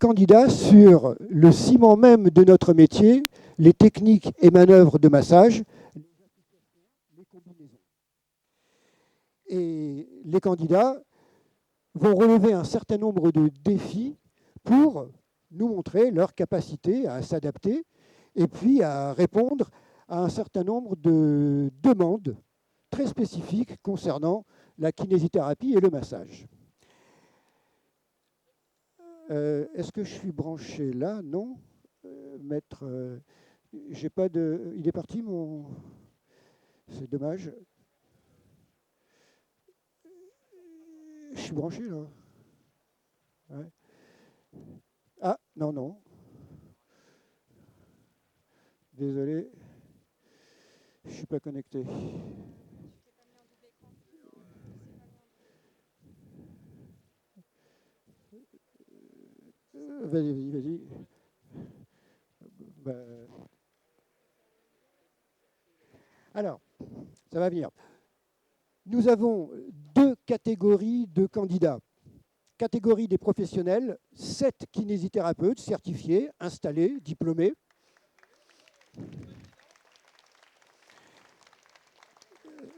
candidats sur le ciment même de notre métier, les techniques et manœuvres de massage, les combinaisons. Et les candidats vont relever un certain nombre de défis pour nous montrer leur capacité à s'adapter et puis à répondre à un certain nombre de demandes très spécifiques concernant la kinésithérapie et le massage. Est-ce que je suis branché là? Non. Maître, j'ai pas de. Il est parti mon. C'est dommage. Je suis branché là. Ouais. Ah non non. Désolé. Je suis pas connecté. Vas-y, vas-y. Alors, ça va venir. Nous avons deux catégories de candidats. Catégorie des professionnels, 7 kinésithérapeutes certifiés, installés, diplômés.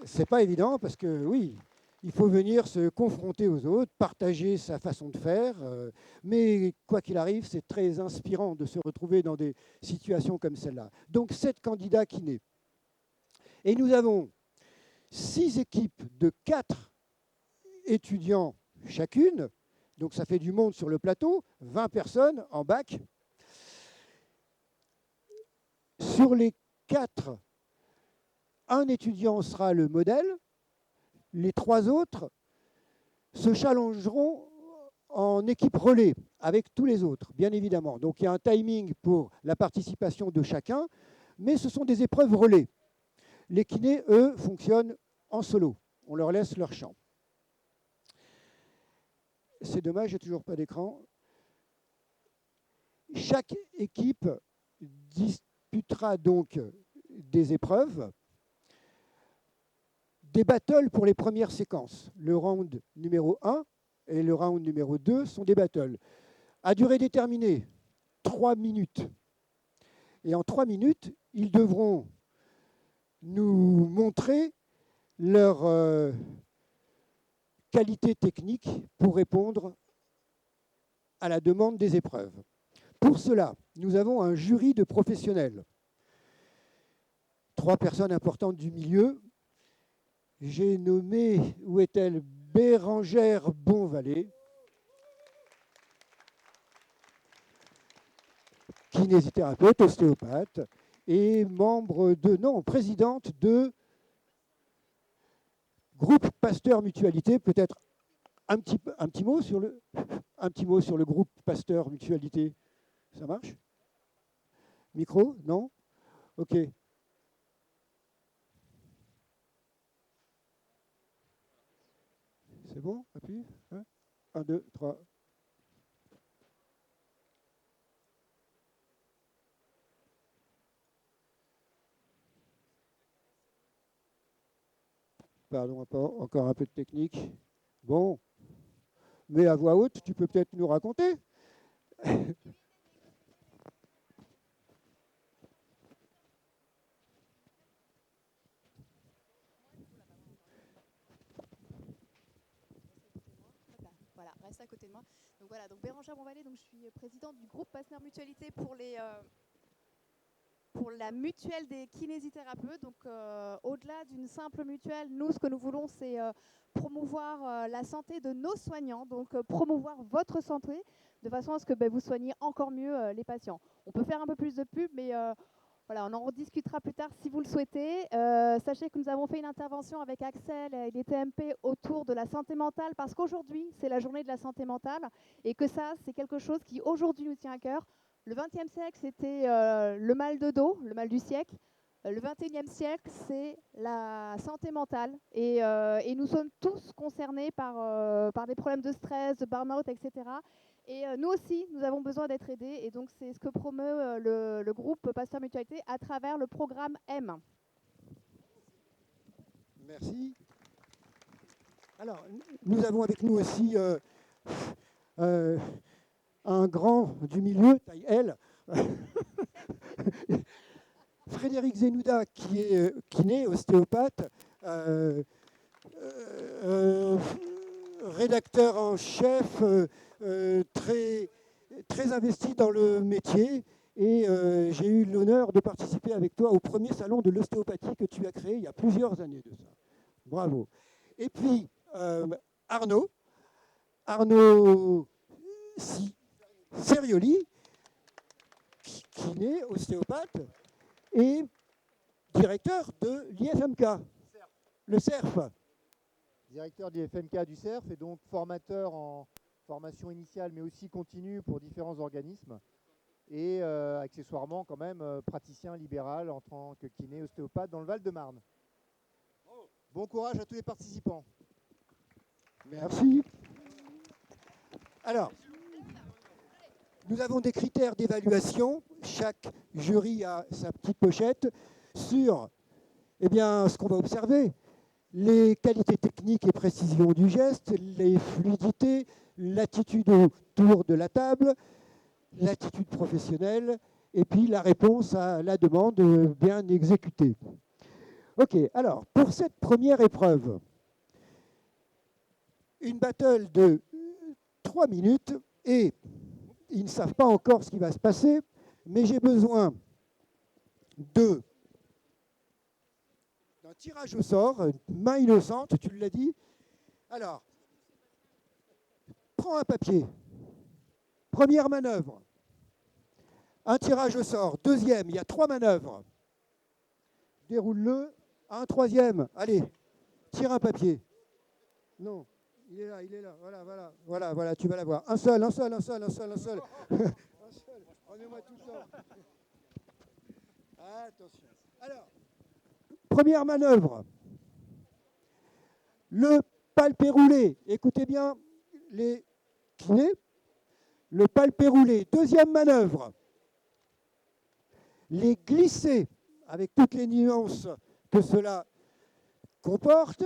C'est pas évident parce que oui, il faut venir se confronter aux autres, partager sa façon de faire, mais quoi qu'il arrive, c'est très inspirant de se retrouver dans des situations comme celle-là. Donc 7 candidats kinés. Et nous avons 6 équipes de 4 étudiants chacune, donc ça fait du monde sur le plateau, 20 personnes en bac. Sur les 4, un étudiant sera le modèle, les 3 autres se challengeront en équipe relais avec tous les autres, bien évidemment. Donc il y a un timing pour la participation de chacun, mais ce sont des épreuves relais. Les kinés, eux, fonctionnent en solo. On leur laisse leur champ. C'est dommage, j'ai toujours pas d'écran. Chaque équipe disputera donc des épreuves, des battles pour les premières séquences. Le round numéro 1 et le round numéro 2 sont des battles. À durée déterminée, 3 minutes. Et en 3 minutes, ils devront nous montrer leur qualité technique pour répondre à la demande des épreuves. Pour cela, nous avons un jury de professionnels. 3 personnes importantes du milieu. J'ai nommé, où est-elle, Bérangère Bonvalet, kinésithérapeute, ostéopathe, et membre de, non, présidente de groupe Pasteur Mutualité. Peut-être un petit mot sur le groupe Pasteur Mutualité. Ça marche? Micro? Non? Ok. C'est bon? Appuie. 1, 2, 3. Pardon, encore un peu de technique. Bon, mais à voix haute, tu peux peut-être nous raconter. Voilà, reste à côté de moi. Donc voilà, donc Bérangère Bonvalet, donc je suis présidente du groupe Pasteur Mutualité pour la mutuelle des kinésithérapeutes. Donc au-delà d'une simple mutuelle, nous ce que nous voulons c'est promouvoir la santé de nos soignants, donc promouvoir votre santé de façon à ce que vous soigniez encore mieux les patients. On peut faire un peu plus de pub, mais voilà, on en rediscutera plus tard si vous le souhaitez. Sachez que nous avons fait une intervention avec Axel et les TMP autour de la santé mentale parce qu'aujourd'hui, c'est la journée de la santé mentale et que ça, c'est quelque chose qui aujourd'hui nous tient à cœur. Le XXe siècle, c'était le mal de dos, le mal du siècle. Le XXIe siècle, c'est la santé mentale et nous sommes tous concernés par des problèmes de stress, de burn-out, etc. Et nous aussi, nous avons besoin d'être aidés. Et donc, c'est ce que promeut le groupe Pasteur Mutualité à travers le programme M. Merci. Alors, nous avons avec nous aussi un grand du milieu, taille L, Frédéric Zenouda, qui est kiné, ostéopathe, rédacteur en chef, très, très investi dans le métier. Et j'ai eu l'honneur de participer avec toi au premier salon de l'ostéopathie que tu as créé il y a plusieurs années de ça. Bravo. Et puis, Arnaud Serioli, kiné, ostéopathe, et directeur de l'IFMK, le CERF. Directeur de l'IFMK du CERF et donc formateur en formation initiale mais aussi continue pour différents organismes et accessoirement quand même praticien libéral en tant que kiné ostéopathe dans le Val-de-Marne. Bon courage à tous les participants. Merci. Alors, nous avons des critères d'évaluation. Chaque jury a sa petite pochette sur ce qu'on va observer. Les qualités techniques et précision du geste, les fluidités, l'attitude autour de la table, l'attitude professionnelle, et puis la réponse à la demande bien exécutée. Ok, alors, pour cette première épreuve, une battle de 3 minutes, et ils ne savent pas encore ce qui va se passer, mais j'ai besoin d'un tirage au sort, main innocente, tu l'as dit. Alors, prends un papier. Première manœuvre. Un tirage au sort. Deuxième, il y a 3 manœuvres. Déroule-le. Un troisième. Allez, tire un papier. Non, il est là. Voilà, tu vas l'avoir. Un seul. Remets-moi tout ça. Attention. Alors, première manœuvre. Le palpé roulé. Écoutez bien les kinés. Le palpé roulé. Deuxième manœuvre. Les glissés, avec toutes les nuances que cela comporte,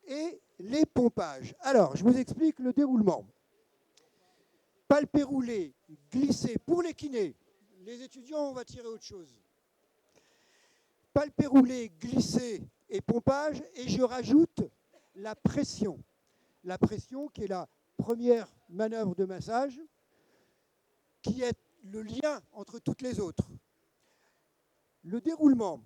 et les pompages. Alors, je vous explique le déroulement. Palpé roulé, glissé pour les kinés. Les étudiants, on va tirer autre chose. Palpé roulé, glissé et pompage, et je rajoute la pression. La pression qui est la première manœuvre de massage, qui est le lien entre toutes les autres. Le déroulement,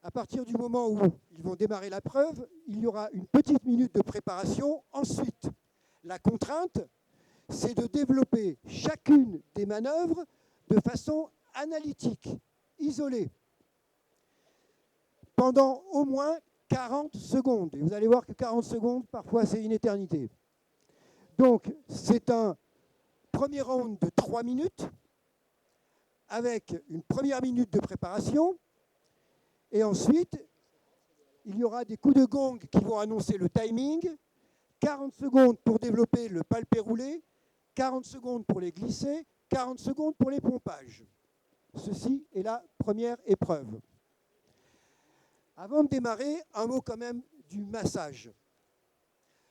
à partir du moment où ils vont démarrer la preuve, il y aura une petite minute de préparation. Ensuite, la contrainte, c'est de développer chacune des manœuvres de façon analytique, isolée, pendant au moins 40 secondes. Et vous allez voir que 40 secondes, parfois, c'est une éternité. Donc, c'est un premier round de 3 minutes, avec une première minute de préparation, et ensuite, il y aura des coups de gong qui vont annoncer le timing, 40 secondes pour développer le palpé roulé, 40 secondes pour les glisser, 40 secondes pour les pompages. Ceci est la première épreuve. Avant de démarrer, un mot quand même du massage.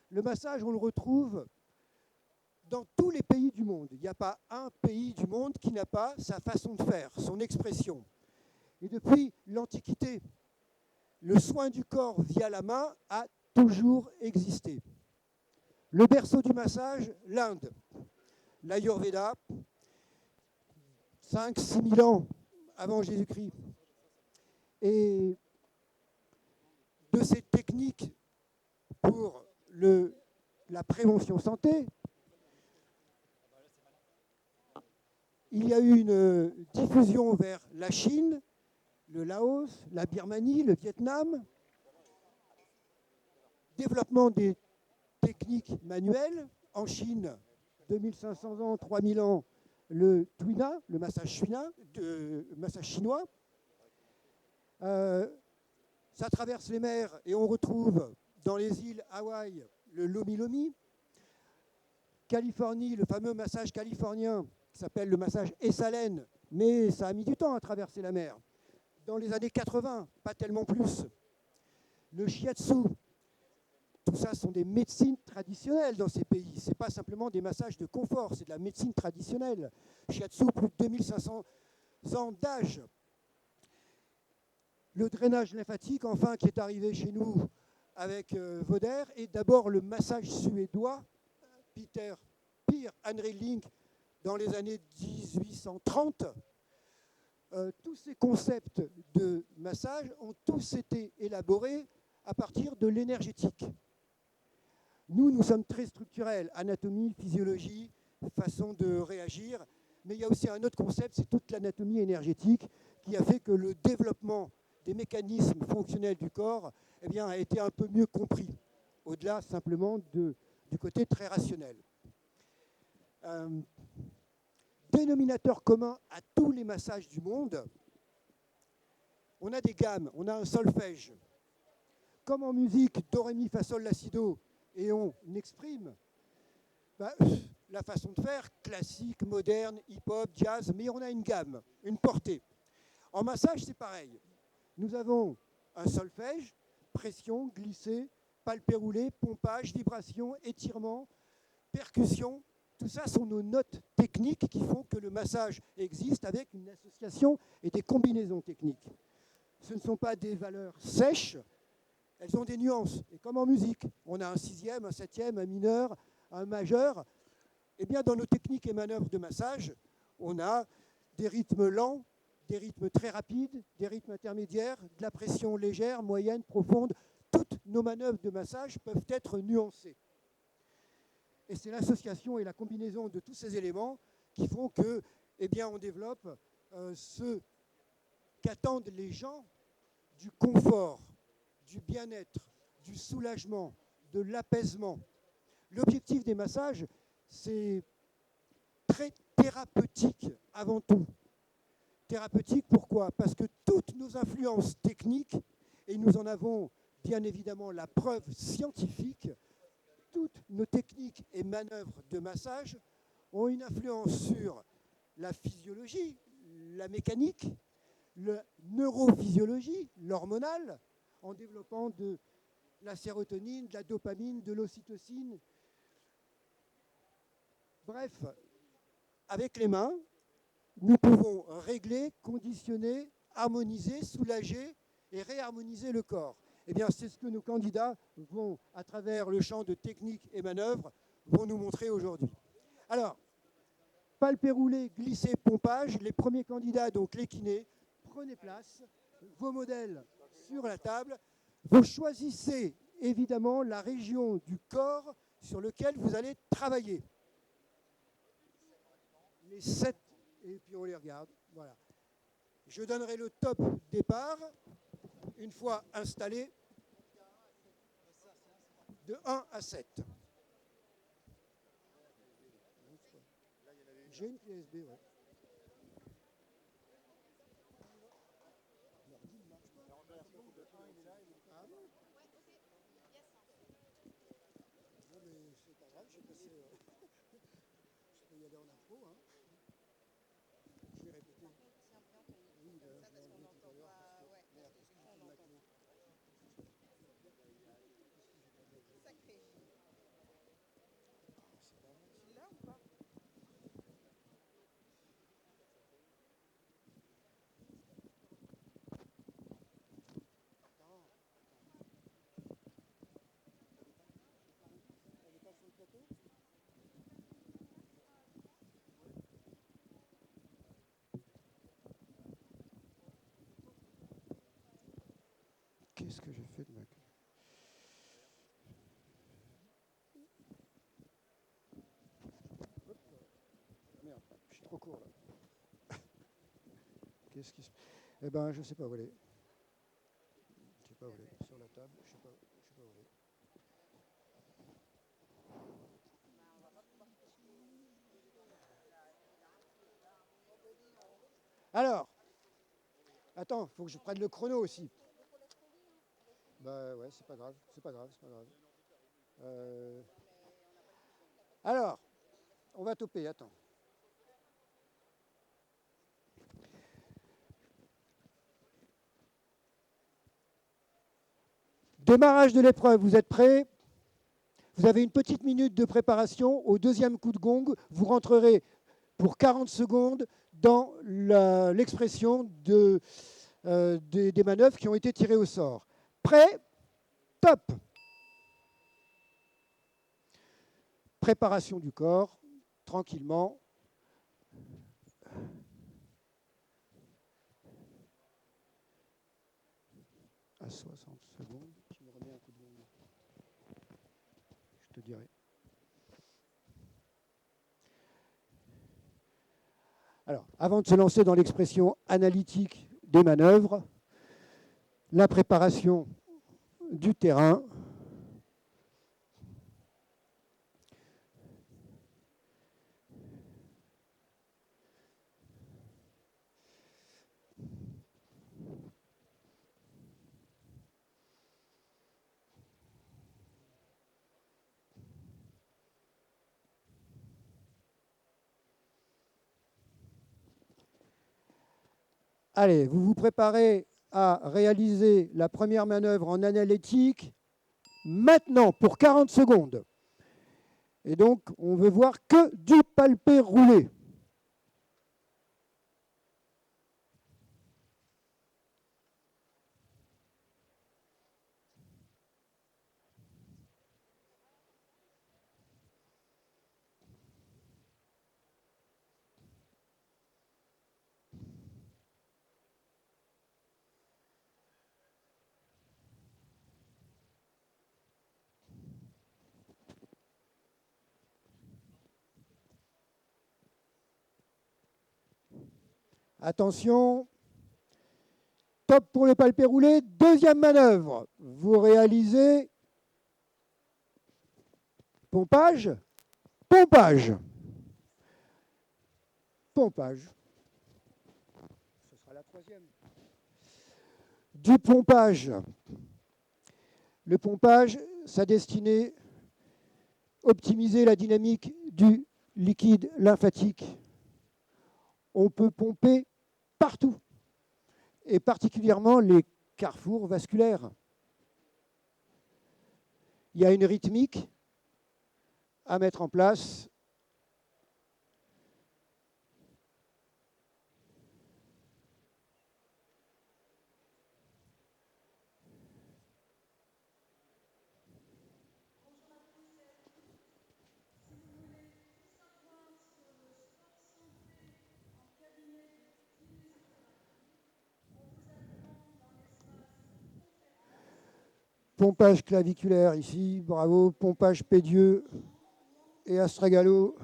Le massage, on le retrouve dans tous les pays du monde. Il n'y a pas un pays du monde qui n'a pas sa façon de faire, son expression. Et depuis l'Antiquité, le soin du corps via la main a toujours existé. Le berceau du massage, l'Inde, l'Ayurveda, 5-6 000 ans avant Jésus-Christ. Et de cette technique pour la prévention santé, il y a eu une diffusion vers la Chine, le Laos, la Birmanie, le Vietnam, développement des techniques manuelles. En Chine, 2500 ans, 3000 ans, le Tuina, le massage chinois. Ça traverse les mers et on retrouve dans les îles Hawaï le Lomi Lomi. Californie, le fameux massage californien qui s'appelle le massage Esalen, mais ça a mis du temps à traverser la mer. Dans les années 80, pas tellement plus. Le shiatsu, tout tout ça sont des médecines traditionnelles dans ces pays. Ce n'est pas simplement des massages de confort, c'est de la médecine traditionnelle. Shiatsu, plus de 2500 ans d'âge. Le drainage lymphatique, enfin, qui est arrivé chez nous avec Voder, et d'abord le massage suédois, Peer Henry dans les années 1830. Tous ces concepts de massage ont tous été élaborés à partir de l'énergétique. Nous sommes très structurels, anatomie, physiologie, façon de réagir, mais il y a aussi un autre concept, c'est toute l'anatomie énergétique qui a fait que le développement des mécanismes fonctionnels du corps a été un peu mieux compris, au-delà simplement du côté très rationnel. Dénominateur commun à tous les massages du monde, on a des gammes, on a un solfège. Comme en musique, do, ré, mi, fa, sol, la, si, do, et on exprime la façon de faire, classique, moderne, hip-hop, jazz, mais on a une gamme, une portée. En massage, c'est pareil. Nous avons un solfège, pression, glissé, palpé roulé, pompage, vibration, étirement, percussion. Tout ça sont nos notes techniques qui font que le massage existe avec une association et des combinaisons techniques. Ce ne sont pas des valeurs sèches, elles ont des nuances. Et comme en musique, on a un sixième, un septième, un mineur, un majeur. Eh bien, dans nos techniques et manœuvres de massage, on a des rythmes lents, des rythmes très rapides, des rythmes intermédiaires, de la pression légère, moyenne, profonde. Toutes nos manœuvres de massage peuvent être nuancées. Et c'est l'association et la combinaison de tous ces éléments qui font que, on développe ce qu'attendent les gens, du confort, du bien-être, du soulagement, de l'apaisement. L'objectif des massages, c'est très thérapeutique avant tout. Thérapeutique, pourquoi? Parce que toutes nos influences techniques, et nous en avons bien évidemment la preuve scientifique, toutes nos techniques et manœuvres de massage ont une influence sur la physiologie, la mécanique, la neurophysiologie, l'hormonale, en développant de la sérotonine, de la dopamine, de l'ocytocine. Bref, avec les mains, nous pouvons régler, conditionner, harmoniser, soulager et réharmoniser le corps. C'est ce que nos candidats vont, à travers le champ de techniques et manœuvres, vont nous montrer aujourd'hui. Alors, palpé roulé, glissé, pompage, les premiers candidats, donc les kinés, prenez place, vos modèles sur la table, vous choisissez évidemment la région du corps sur lequel vous allez travailler. Les 7, et puis on les regarde, voilà. Je donnerai le top départ, une fois installé, de 1 à 7. J'ai une clé USB, ouais. C'est pas grave, je peux y aller en intro. Hein. Je vais répéter. Oui, je l'ai dit tout à l'heure. Merde, parce que j'ai ma clé. Sacré. Tu l'as ou pas? Elle est pas sur le plateau ? Qu'est-ce que j'ai fait de ma clé ? Merde, je suis trop court là. Qu'est-ce qui se... je sais pas où elle est. Je sais pas où elle est. Sur la table, je sais pas où elle est. Alors, attends, il faut que je prenne le chrono aussi. Ouais, c'est pas grave. Alors, on va toper, attends. Démarrage de l'épreuve, vous êtes prêts? Vous avez une petite minute de préparation. Au deuxième coup de gong, vous rentrerez pour 40 secondes dans l'expression des manœuvres qui ont été tirées au sort. Prêt? Top! Préparation du corps, tranquillement. À 60 secondes, je me remets un coup de gong. Je te dirai. Alors, avant de se lancer dans l'expression analytique des manœuvres, la préparation du terrain. Allez, vous vous préparez à réaliser la première manœuvre en analytique maintenant pour 40 secondes. Et donc, on veut voir que du palpé roulé. Attention, top pour le palpé roulé. Deuxième manœuvre, vous réalisez pompage, pompage, pompage. Ce sera la troisième. Du pompage. Le pompage, sa destinée, optimiser la dynamique du liquide lymphatique. On peut pomper partout, et particulièrement les carrefours vasculaires. Il y a une rythmique à mettre en place. Pompage claviculaire ici, bravo. Pompage pédieux et astragalo.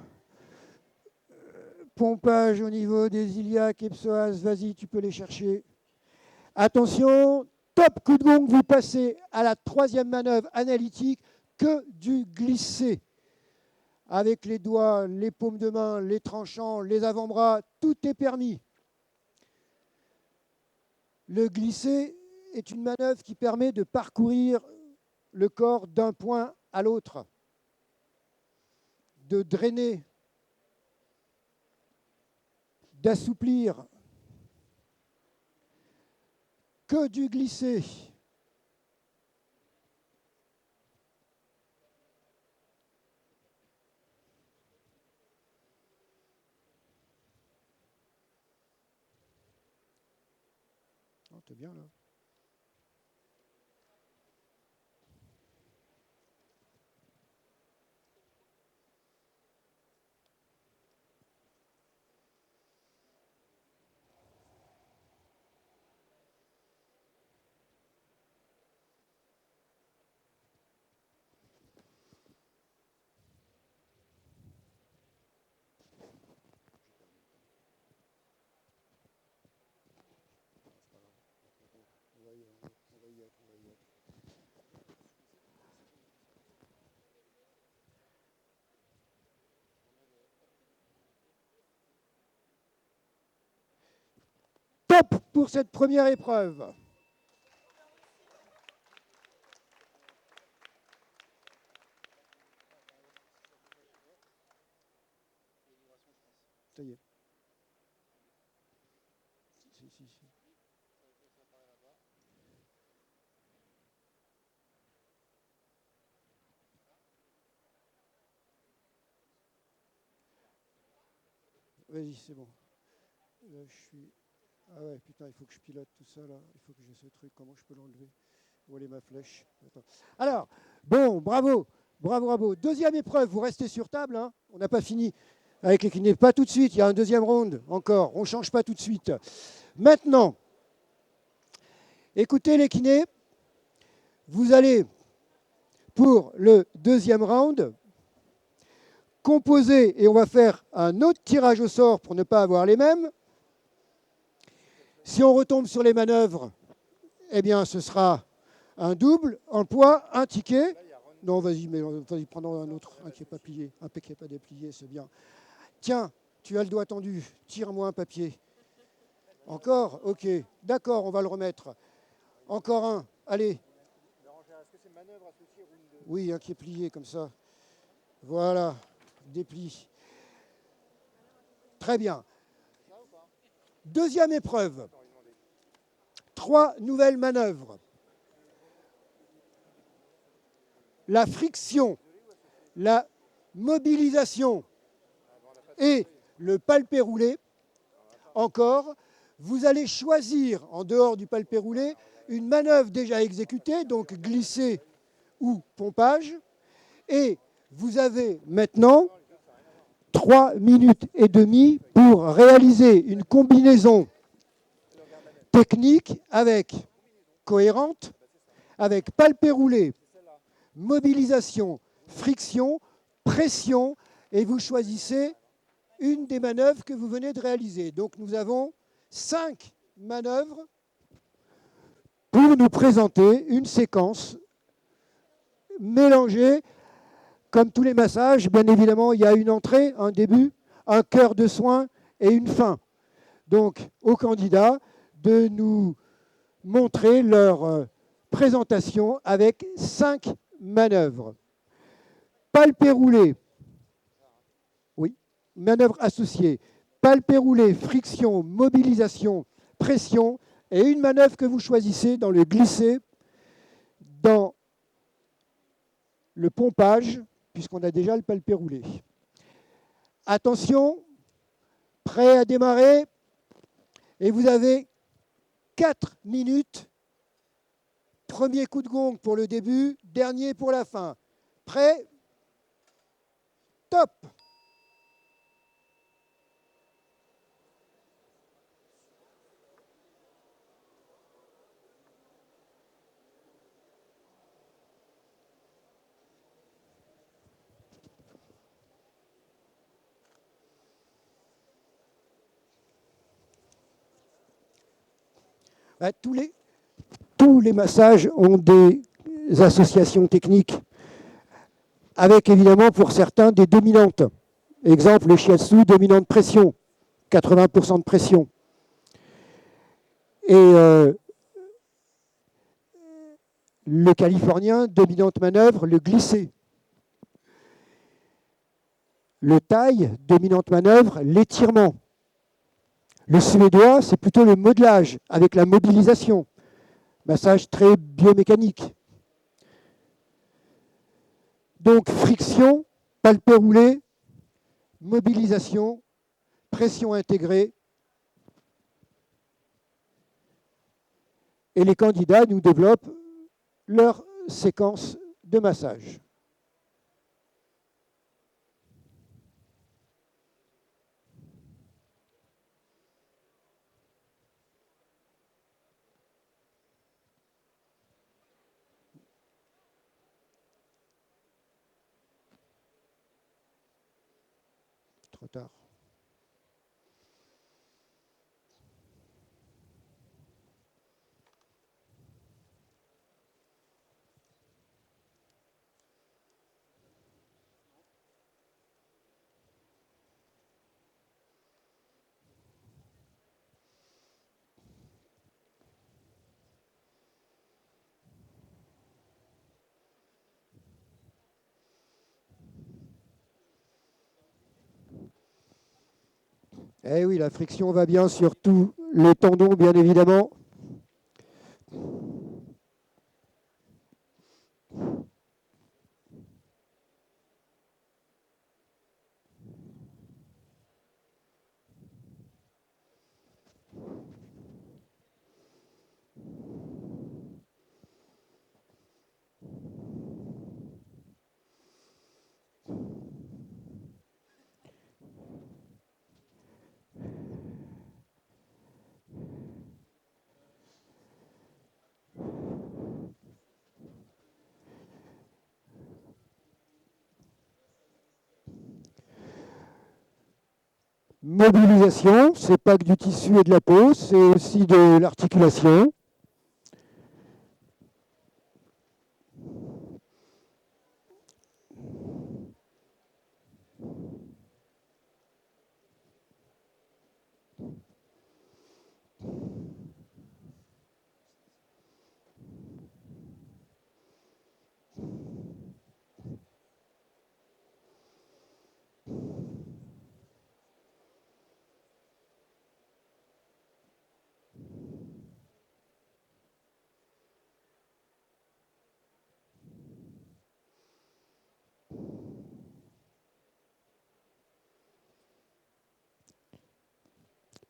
Pompage au niveau des iliaques et psoas, vas-y, tu peux les chercher. Attention, top coup de gong, vous passez à la troisième manœuvre analytique, que du glissé. Avec les doigts, les paumes de main, les tranchants, les avant-bras, tout est permis. Le glissé est une manœuvre qui permet de parcourir le corps d'un point à l'autre, de drainer, d'assouplir. Que du glissé. Oh, t'es bien là. Top pour cette première épreuve. Ça y est. Si. Vas-y, c'est bon. Là, je suis... Ah ouais, putain, il faut que je pilote tout ça, là. Il faut que j'ai ce truc. Comment je peux l'enlever? Où est ma flèche? Attends. Alors, bon, bravo. Bravo, bravo. Deuxième épreuve, vous restez sur table. Hein. On n'a pas fini avec les kinés. Pas tout de suite, il y a un deuxième round encore. On ne change pas tout de suite. Maintenant, écoutez les kinés. Vous allez, pour le deuxième round, composer, et on va faire un autre tirage au sort pour ne pas avoir les mêmes. Si on retombe sur les manœuvres, eh bien, ce sera un double, un poids, un ticket. Non, vas-y, mais vas-y, prenons un autre, un qui n'est pas plié, un qui n'est pas déplié, c'est bien. Tiens, tu as le doigt tendu, tire-moi un papier. Encore? Ok, d'accord, on va le remettre. Encore un, allez. Oui, un qui est plié comme ça. Voilà, déplie. Très bien. Deuxième épreuve. 3 nouvelles manœuvres. La friction, la mobilisation et le palpé roulé. Encore, vous allez choisir, en dehors du palpé roulé, une manœuvre déjà exécutée, donc glissée ou pompage. Et vous avez maintenant 3 minutes et demie pour réaliser une combinaison technique avec cohérente, avec palpé roulé, mobilisation, friction, pression, et vous choisissez une des manœuvres que vous venez de réaliser. Donc nous avons 5 manœuvres pour nous présenter une séquence mélangée. Comme tous les massages, bien évidemment, il y a une entrée, un début, un cœur de soin et une fin. Donc aux candidats de nous montrer leur présentation avec 5 manœuvres. Palpé roulé, oui, manœuvre associée. Palpé roulé, friction, mobilisation, pression, et une manœuvre que vous choisissez dans le glissé, dans le pompage, puisqu'on a déjà le palpé roulé. Attention, prêt à démarrer, et vous avez 4 minutes. Premier coup de gong pour le début, dernier pour la fin. Prêt? Top! Tous les massages ont des associations techniques, avec évidemment pour certains des dominantes. Exemple, le shiatsu, dominante pression, 80% de pression. Et le californien, dominante manœuvre, le glissé. Le thaï, dominante manœuvre, l'étirement. Le suédois, c'est plutôt le modelage avec la mobilisation. Massage très biomécanique. Donc friction, palpé roulé, mobilisation, pression intégrée. Et les candidats nous développent leur séquence de massage. Trop tard. Eh oui, la friction va bien sur tous les tendons, bien évidemment. Mobilisation, c'est pas que du tissu et de la peau, c'est aussi de l'articulation.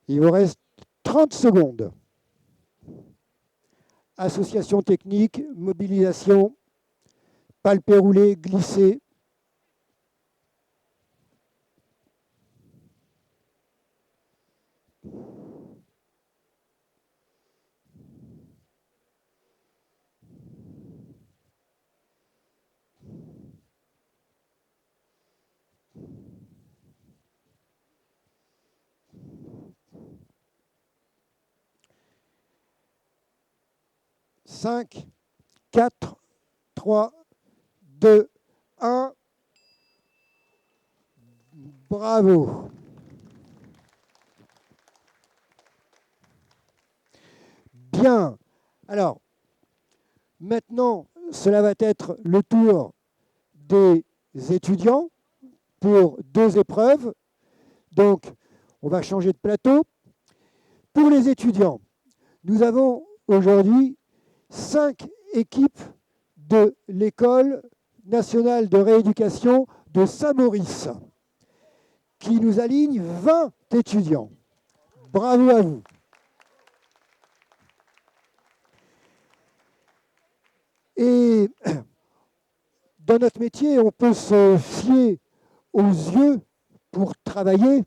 Il vous reste 30 secondes. Association technique, mobilisation, palpé roulé, glissé. Cinq, 4, 3, 2, 1. Bravo. Bien. Alors, maintenant, cela va être le tour des étudiants pour 2 épreuves. Donc, on va changer de plateau. Pour les étudiants, nous avons aujourd'hui 5 équipes de l'École nationale de rééducation de Saint-Maurice qui nous alignent 20 étudiants. Bravo à vous. Et dans notre métier, on peut se fier aux yeux pour travailler,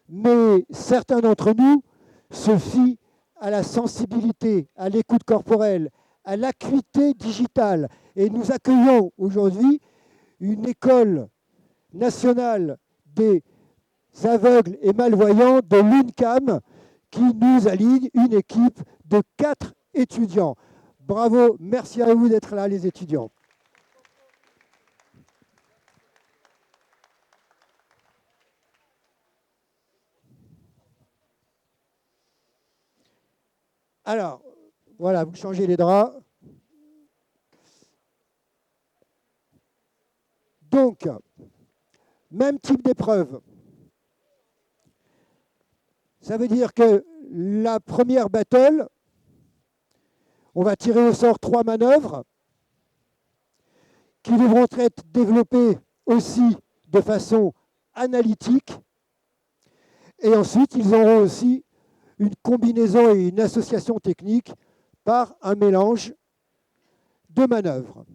mais certains d'entre nous se fient à la sensibilité, à l'écoute corporelle, à l'acuité digitale. Et nous accueillons aujourd'hui une école nationale des aveugles et malvoyants de l'UNCAM qui nous aligne une équipe de 4 étudiants. Bravo, merci à vous d'être là, les étudiants. Alors, voilà, vous changez les draps. Donc, même type d'épreuve. Ça veut dire que la première battle, on va tirer au sort 3 manœuvres qui devront être développées aussi de façon analytique. Et ensuite, ils auront aussi une combinaison et une association technique par un mélange de manœuvres.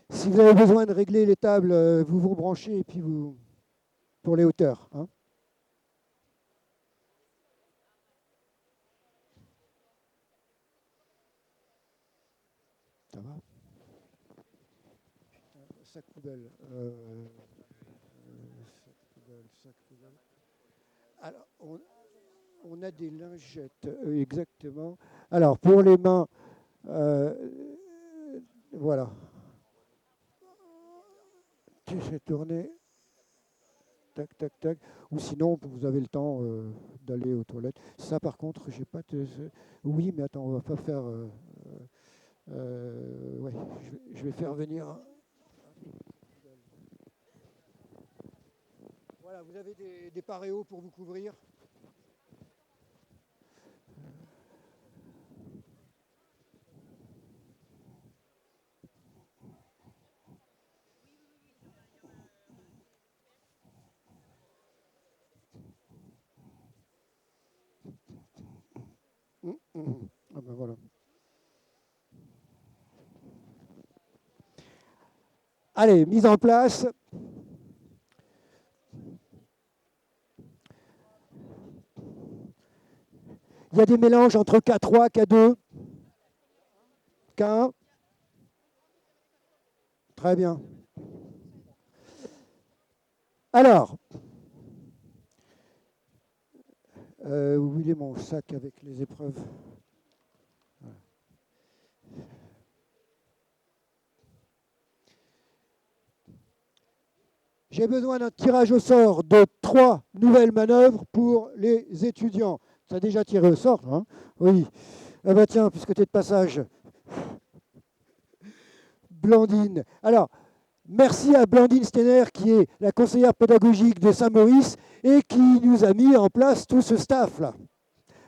Si vous avez besoin de régler les tables, vous vous branchez et puis vous pour les hauteurs. Hein. Ça va ? Sac poubelle. Sac poubelle. Alors, on a des lingettes, exactement. Alors, pour les mains, voilà. Tu fais tourner. Tac, tac, tac. Ou sinon, vous avez le temps d'aller aux toilettes. Ça, par contre, j'ai pas... Oui, mais attends, on va pas faire... ouais, je vais faire venir... Voilà, vous avez des paréos pour vous couvrir. Ah ben voilà. Allez, mise en place. Il y a des mélanges entre K3, K2, K1. Très bien. Alors, Où il est mon sac avec les épreuves? Voilà. J'ai besoin d'un tirage au sort de 3 nouvelles manœuvres pour les étudiants. Tu as déjà tiré au sort, hein? Oui. Ah bah tiens, puisque tu es de passage. Blandine. Alors, merci à Blandine Steiner, qui est la conseillère pédagogique de Saint-Maurice et qui nous a mis en place tout ce staff-là.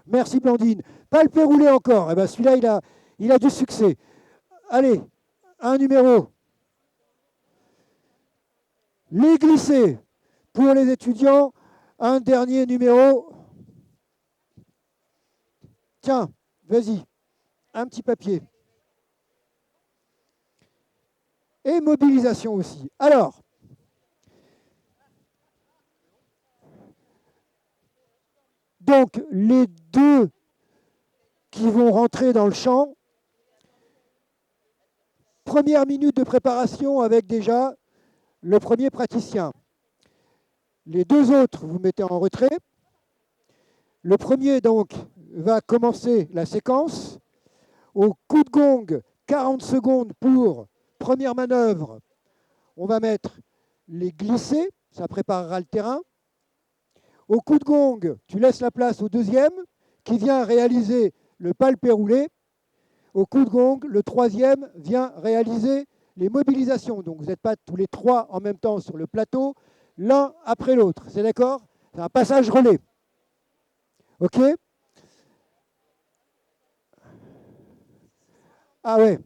Merci Blandine. Palpé roulé encore. Eh ben, celui-là, il a du succès. Allez, un numéro. Les glissés. Pour les étudiants, un dernier numéro. Tiens, vas-y, un petit papier. Et mobilisation aussi. Alors, donc les deux qui vont rentrer dans le champ, première minute de préparation avec déjà le premier praticien. Les deux autres, vous mettez en retrait. Le premier, donc, va commencer la séquence. Au coup de gong, 40 secondes pour première manœuvre. On va mettre les glissés, ça préparera le terrain. Au coup de gong, tu laisses la place au deuxième qui vient réaliser le palpé roulé. Au coup de gong, le troisième vient réaliser les mobilisations. Donc vous n'êtes pas tous les trois en même temps sur le plateau, l'un après l'autre. C'est d'accord? C'est un passage relais. OK? Ah ouais.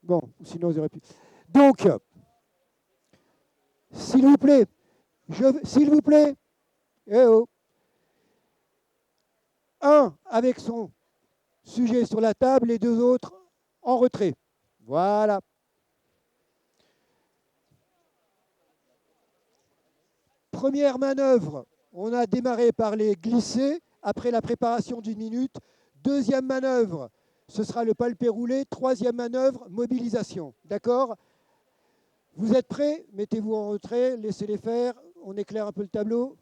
Bon, sinon ils auraient pu. Donc, s'il vous plaît, eh oh, un avec son sujet sur la table, les deux autres en retrait. Voilà. Première manœuvre, on a démarré par les glissés après la préparation d'une minute. Deuxième manœuvre, ce sera le palpé roulé. Troisième manœuvre, mobilisation. D'accord? Vous êtes prêts? Mettez-vous en retrait, laissez-les faire. On éclaire un peu le tableau.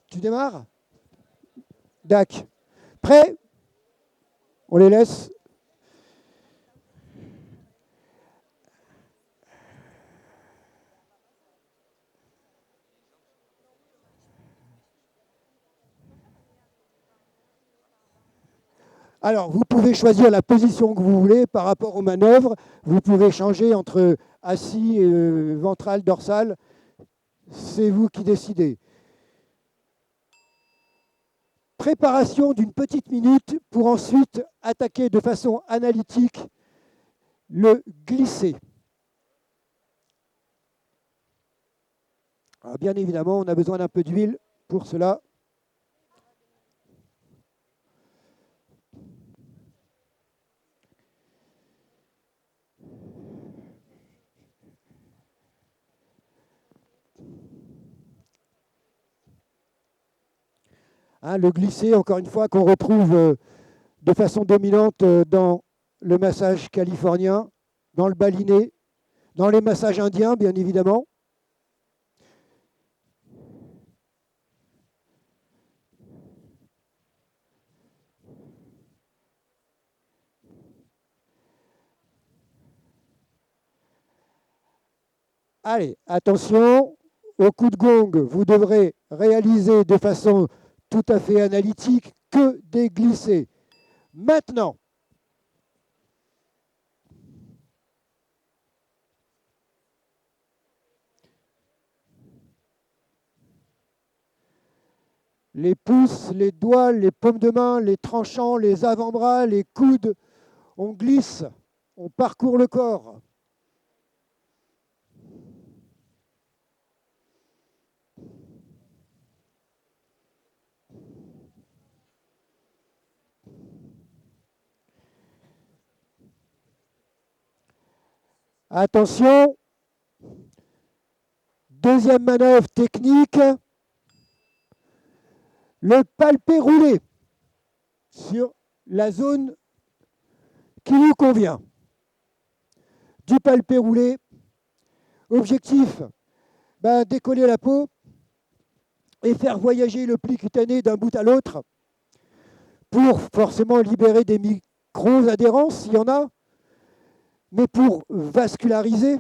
Tu démarres? Dac. Prêt? On les laisse. Alors, vous pouvez choisir la position que vous voulez par rapport aux manœuvres. Vous pouvez changer entre assis, ventral, dorsal. C'est vous qui décidez. Préparation d'une petite minute pour ensuite attaquer de façon analytique le glissé. Alors, bien évidemment, on a besoin d'un peu d'huile pour cela. Hein, le glissé, encore une fois, qu'on retrouve de façon dominante dans le massage californien, dans le baliné, dans les massages indiens, bien évidemment. Allez, attention, au coup de gong, vous devrez réaliser de façon tout à fait analytique que des glissés. Maintenant, les pouces, les doigts, les paumes de main, les tranchants, les avant-bras, les coudes, on glisse, on parcourt le corps. Attention, deuxième manœuvre technique, le palpé roulé sur la zone qui nous convient. Du palpé roulé, objectif, décoller la peau et faire voyager le pli cutané d'un bout à l'autre pour forcément libérer des micro-adhérences, s'il y en a, mais pour vasculariser.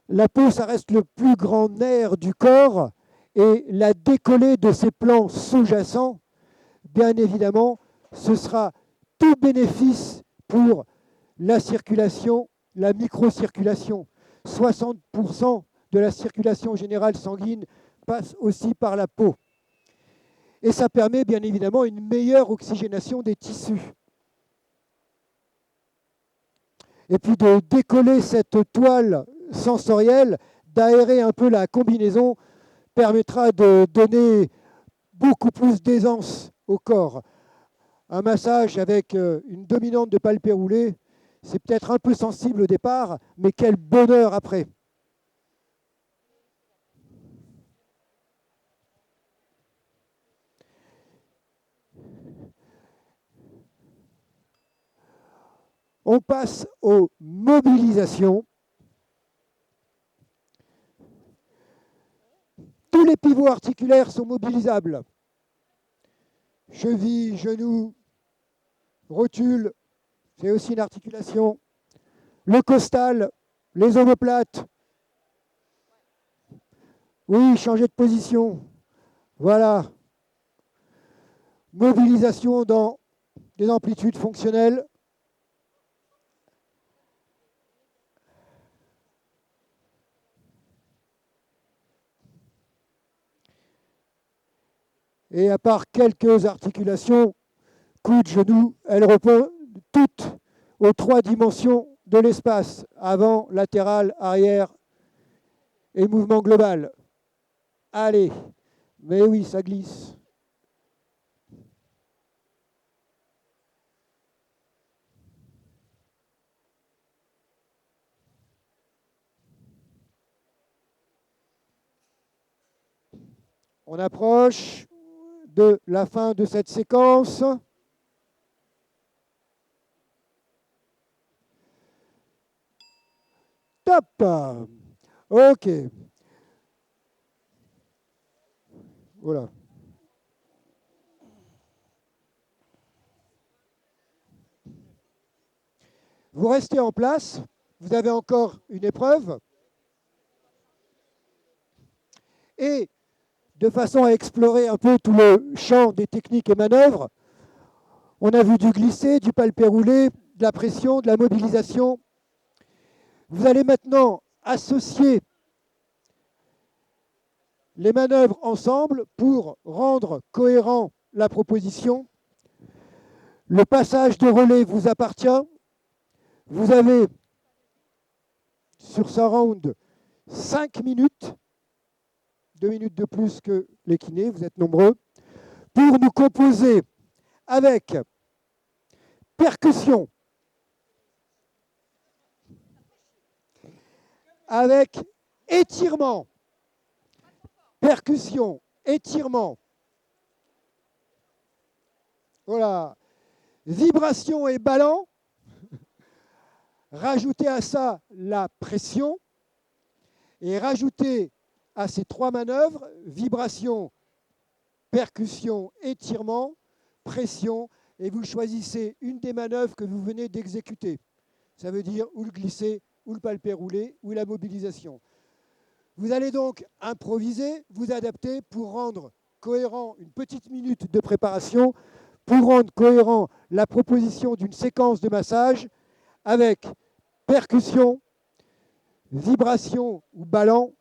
La peau, ça reste le plus grand nerf du corps, et la décoller de ces plans sous-jacents, bien évidemment, ce sera tout bénéfice pour la circulation, la microcirculation. 60% de la circulation générale sanguine passe aussi par la peau. Et ça permet bien évidemment une meilleure oxygénation des tissus. Et puis de décoller cette toile sensorielle, d'aérer un peu la combinaison, permettra de donner beaucoup plus d'aisance au corps. Un massage avec une dominante de palpé roulé, c'est peut-être un peu sensible au départ, mais quel bonheur après. On passe aux mobilisations. Tous les pivots articulaires sont mobilisables. Cheville, genou, rotule, c'est aussi une articulation. Le costal, les omoplates. Oui, changer de position. Voilà. Mobilisation dans des amplitudes fonctionnelles. Et à part quelques articulations, coude, genou, elles répondent toutes aux 3 dimensions de l'espace, avant, latéral, arrière et mouvement global. Allez, mais oui, ça glisse. On approche de la fin de cette séquence. Top. OK. Voilà. Vous restez en place. Vous avez encore une épreuve. Et de façon à explorer un peu tout le champ des techniques et manœuvres, on a vu du glisser, du palpé roulé, de la pression, de la mobilisation. Vous allez maintenant associer les manœuvres ensemble pour rendre cohérent la proposition. Le passage de relais vous appartient. Vous avez sur ce round 5 minutes, 2 minutes de plus que les kinés, vous êtes nombreux, pour nous composer avec percussion, avec étirement, percussion, étirement, voilà, vibration et ballon, rajoutez à ça la pression et rajoutez à ces 3 manœuvres, vibration, percussion, étirement, pression, et vous choisissez une des manœuvres que vous venez d'exécuter. Ça veut dire ou le glisser, ou le palpé roulé, ou la mobilisation. Vous allez donc improviser, vous adapter pour rendre cohérent une petite minute de préparation, pour rendre cohérent la proposition d'une séquence de massage avec percussion, vibration ou ballon,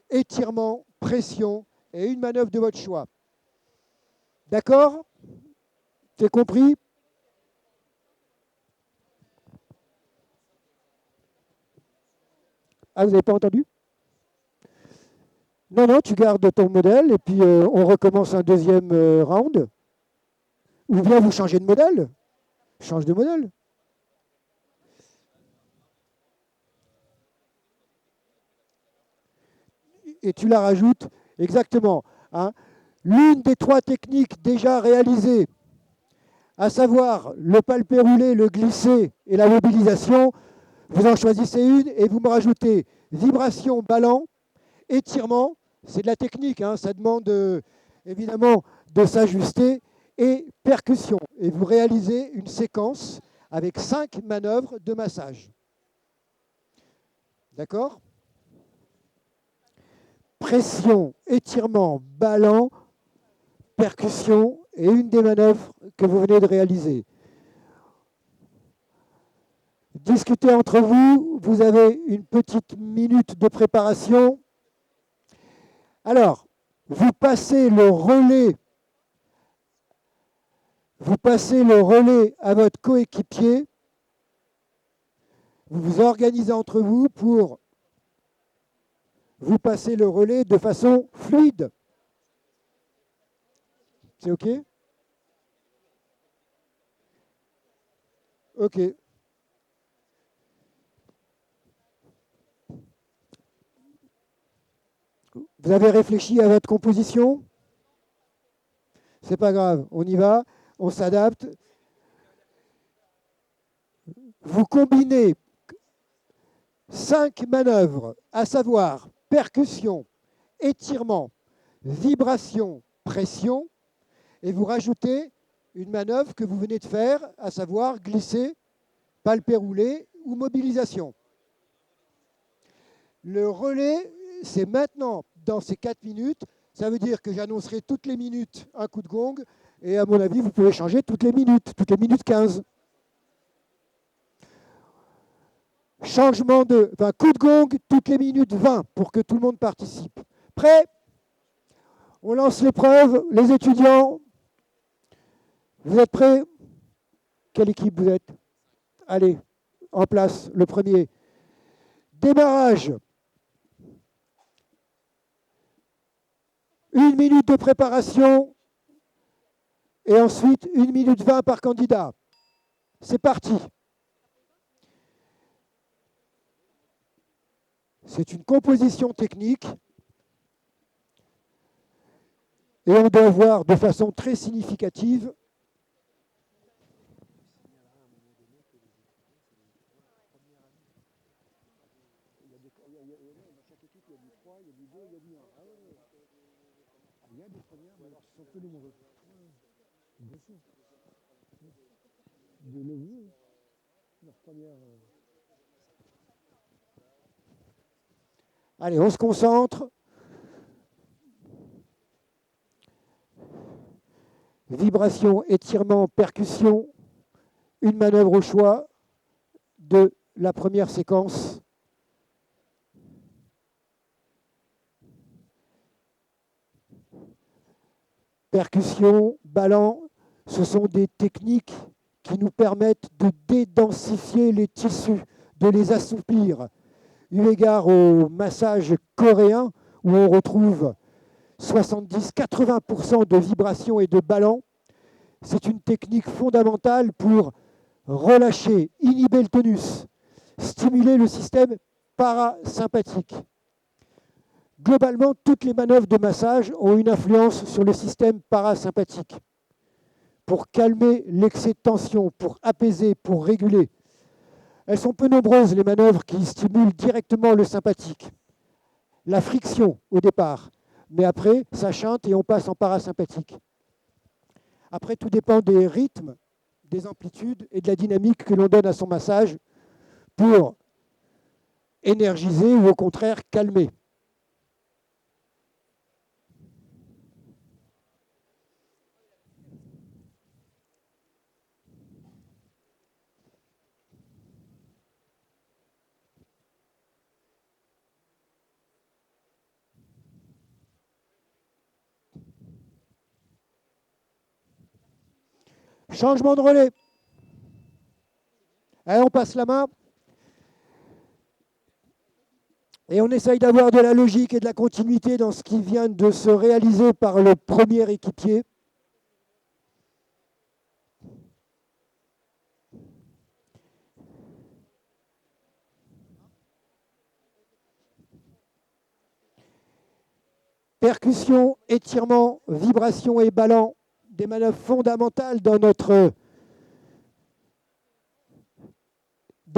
étirement, pression et une manœuvre de votre choix. D'accord? C'est compris? Ah, vous n'avez pas entendu? Non, non, tu gardes ton modèle et puis on recommence un deuxième round. Ou bien vous changez de modèle. Change de modèle. Et tu la rajoutes exactement. Hein. L'une des 3 techniques déjà réalisées, à savoir le palpé roulé, le glissé et la mobilisation, vous en choisissez une et vous me rajoutez vibration, ballon, étirement, c'est de la technique, hein, ça demande évidemment de s'ajuster. Et percussion. Et vous réalisez une séquence avec 5 manœuvres de massage. D'accord? Pression, étirement, ballon, percussion et une des manœuvres que vous venez de réaliser. Discutez entre vous, vous avez une petite minute de préparation. Alors, vous passez le relais à votre coéquipier. Vous vous organisez entre vous pour vous passer le relais de façon fluide. C'est OK? OK. Vous avez réfléchi à votre composition? C'est pas grave, on y va, on s'adapte. Vous combinez 5 manœuvres, à savoir percussion, étirement, vibration, pression, et vous rajoutez une manœuvre que vous venez de faire, à savoir glisser, palpé roulé ou mobilisation. Le relais, c'est maintenant, dans ces 4 minutes. Ça veut dire que j'annoncerai toutes les minutes un coup de gong, et à mon avis, vous pouvez changer toutes les minutes 15. Changement de coup de gong toutes les minutes 20 pour que tout le monde participe. Prêt? On lance l'épreuve. Les étudiants, vous êtes prêts? Quelle équipe vous êtes? Allez, en place, le premier. Démarrage. 1 minute de préparation et ensuite 1 minute 20 par candidat. C'est parti. C'est une composition technique et on doit voir de façon très significative Allez, on se concentre. Vibration, étirement, percussion. Une manœuvre au choix de la première séquence. Percussion, ballon, ce sont des techniques qui nous permettent de dédensifier les tissus, de les assouplir. Eu égard au massage coréen, où on retrouve 70-80% de vibrations et de ballons, c'est une technique fondamentale pour relâcher, inhiber le tonus, stimuler le système parasympathique. Globalement, toutes les manœuvres de massage ont une influence sur le système parasympathique pour calmer l'excès de tension, pour apaiser, pour réguler. Elles sont peu nombreuses, les manœuvres qui stimulent directement le sympathique. La friction au départ, mais après, ça chante et on passe en parasympathique. Après, tout dépend des rythmes, des amplitudes et de la dynamique que l'on donne à son massage pour énergiser ou au contraire calmer. Changement de relais. Allez, on passe la main. Et on essaye d'avoir de la logique et de la continuité dans ce qui vient de se réaliser par le premier équipier. Percussion, étirement, vibration et ballon, des manœuvres fondamentales dans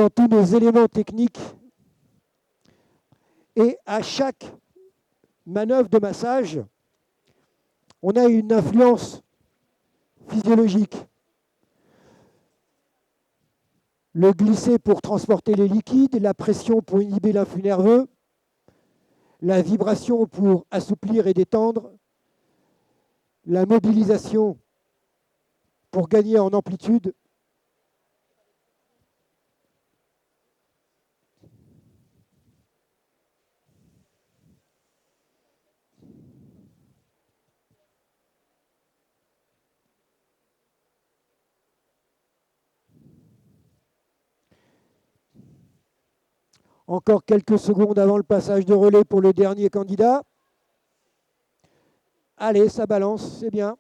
tous nos éléments techniques. Et à chaque manœuvre de massage, on a une influence physiologique. Le glisser pour transporter les liquides, la pression pour inhiber l'influx nerveux, la vibration pour assouplir et détendre, la mobilisation pour gagner en amplitude. Encore quelques secondes avant le passage de relais pour le dernier candidat. Allez, ça balance, c'est bien.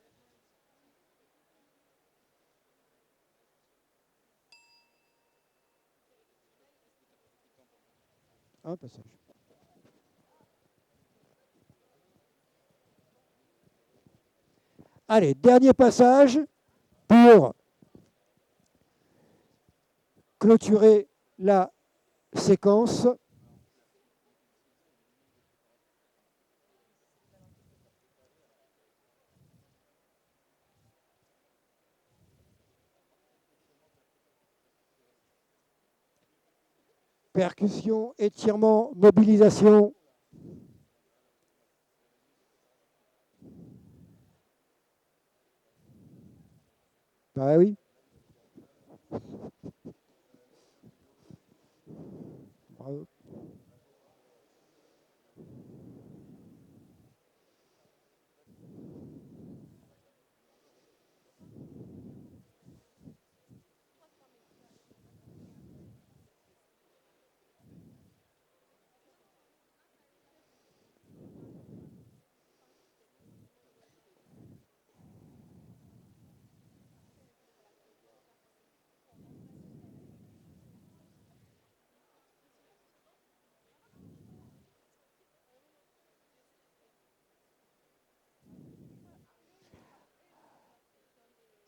Un passage. Allez, dernier passage pour clôturer la séquence. Percussion, étirement, mobilisation. Bah oui. Bravo.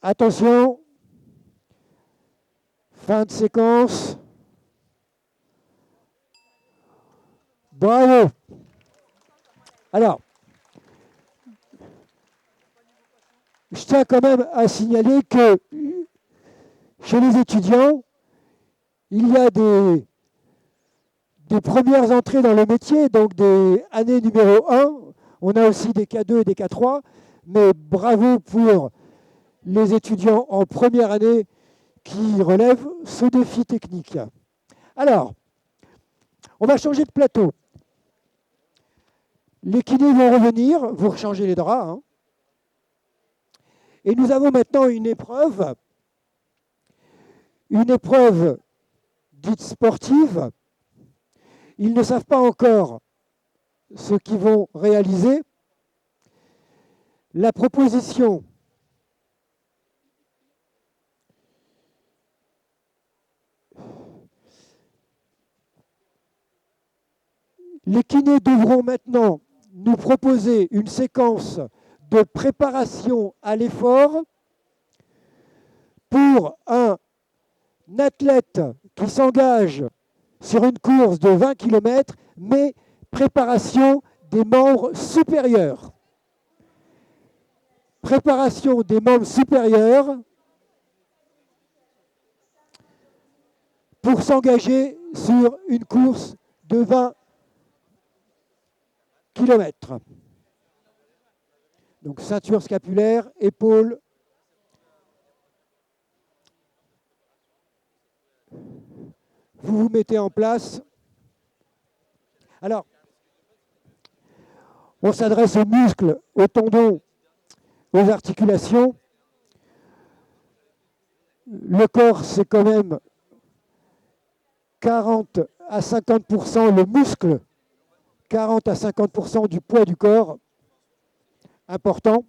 Attention, fin de séquence. Bravo. Alors, je tiens quand même à signaler que chez les étudiants, il y a des premières entrées dans le métier, donc des années numéro 1. On a aussi des K2 et des K3, mais bravo pour les étudiants en première année qui relèvent ce défi technique. Alors, on va changer de plateau. Les kinés vont revenir, vous rechangez les draps. Hein. Et nous avons maintenant une épreuve dite sportive. Ils ne savent pas encore ce qu'ils vont réaliser. La proposition les kinés devront maintenant nous proposer une séquence de préparation à l'effort pour un athlète qui s'engage sur une course de 20 km, mais préparation des membres supérieurs. Préparation des membres supérieurs pour s'engager sur une course de 20 km. Donc ceinture scapulaire, épaules. Vous vous mettez en place. Alors, on s'adresse aux muscles, aux tendons, aux articulations. Le corps, c'est quand même 40 à 50% le muscle, 40 à 50% du poids du corps. Important.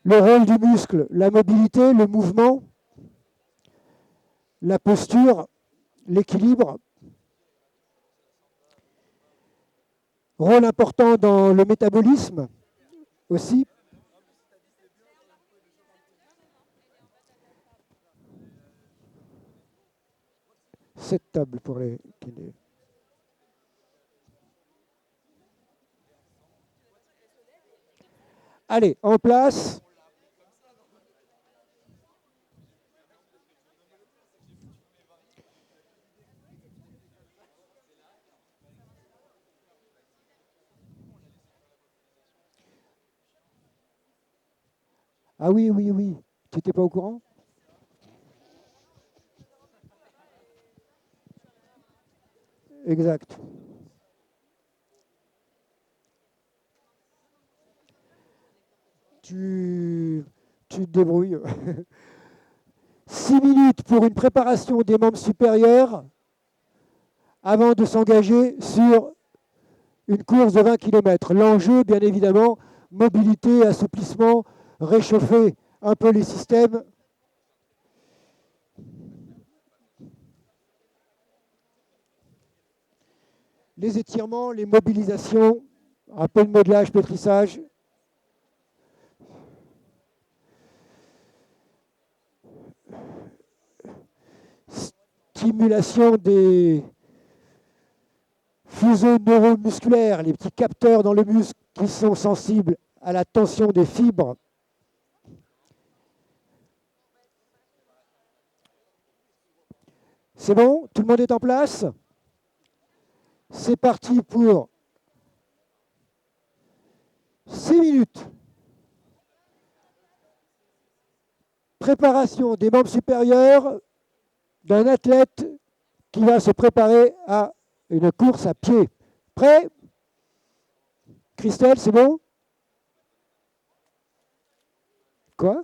Le rôle du muscle, la mobilité, le mouvement, la posture, l'équilibre. Rôle important dans le métabolisme aussi. Cette table pour les kinés. Allez, en place. Ah oui, oui, oui. Tu n'étais pas au courant? Exact. Tu te débrouilles. 6 minutes pour une préparation des membres supérieurs avant de s'engager sur une course de 20 km. L'enjeu, bien évidemment, mobilité, assouplissement, réchauffer un peu les systèmes. Les étirements, les mobilisations, un peu de modelage, pétrissage. Stimulation des fuseaux neuromusculaires, les petits capteurs dans le muscle qui sont sensibles à la tension des fibres. C'est bon? Tout le monde est en place? C'est parti pour 6 minutes. Préparation des membres supérieurs d'un athlète qui va se préparer à une course à pied. Prêt? Christelle, c'est bon? Quoi?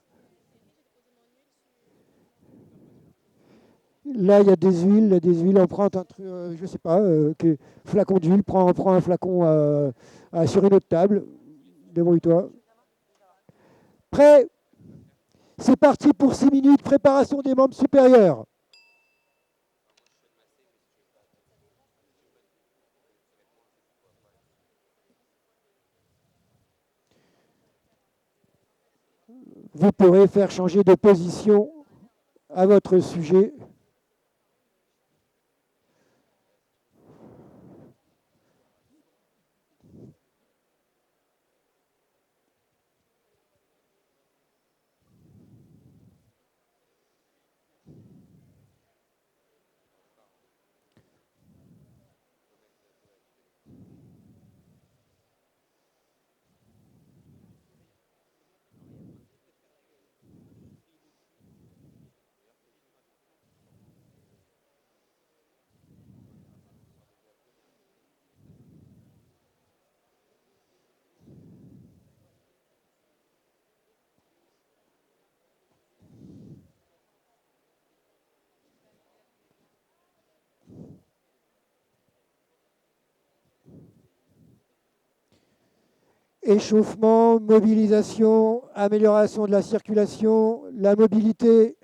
Là, il y a des huiles, emprunte un truc, je ne sais pas, flacon d'huile, prends un flacon sur une autre table, débrouille-toi. Prêt? C'est parti pour 6 minutes, préparation des membres supérieurs. Vous pourrez faire changer de position à votre sujet. Échauffement, mobilisation, amélioration de la circulation, la mobilité.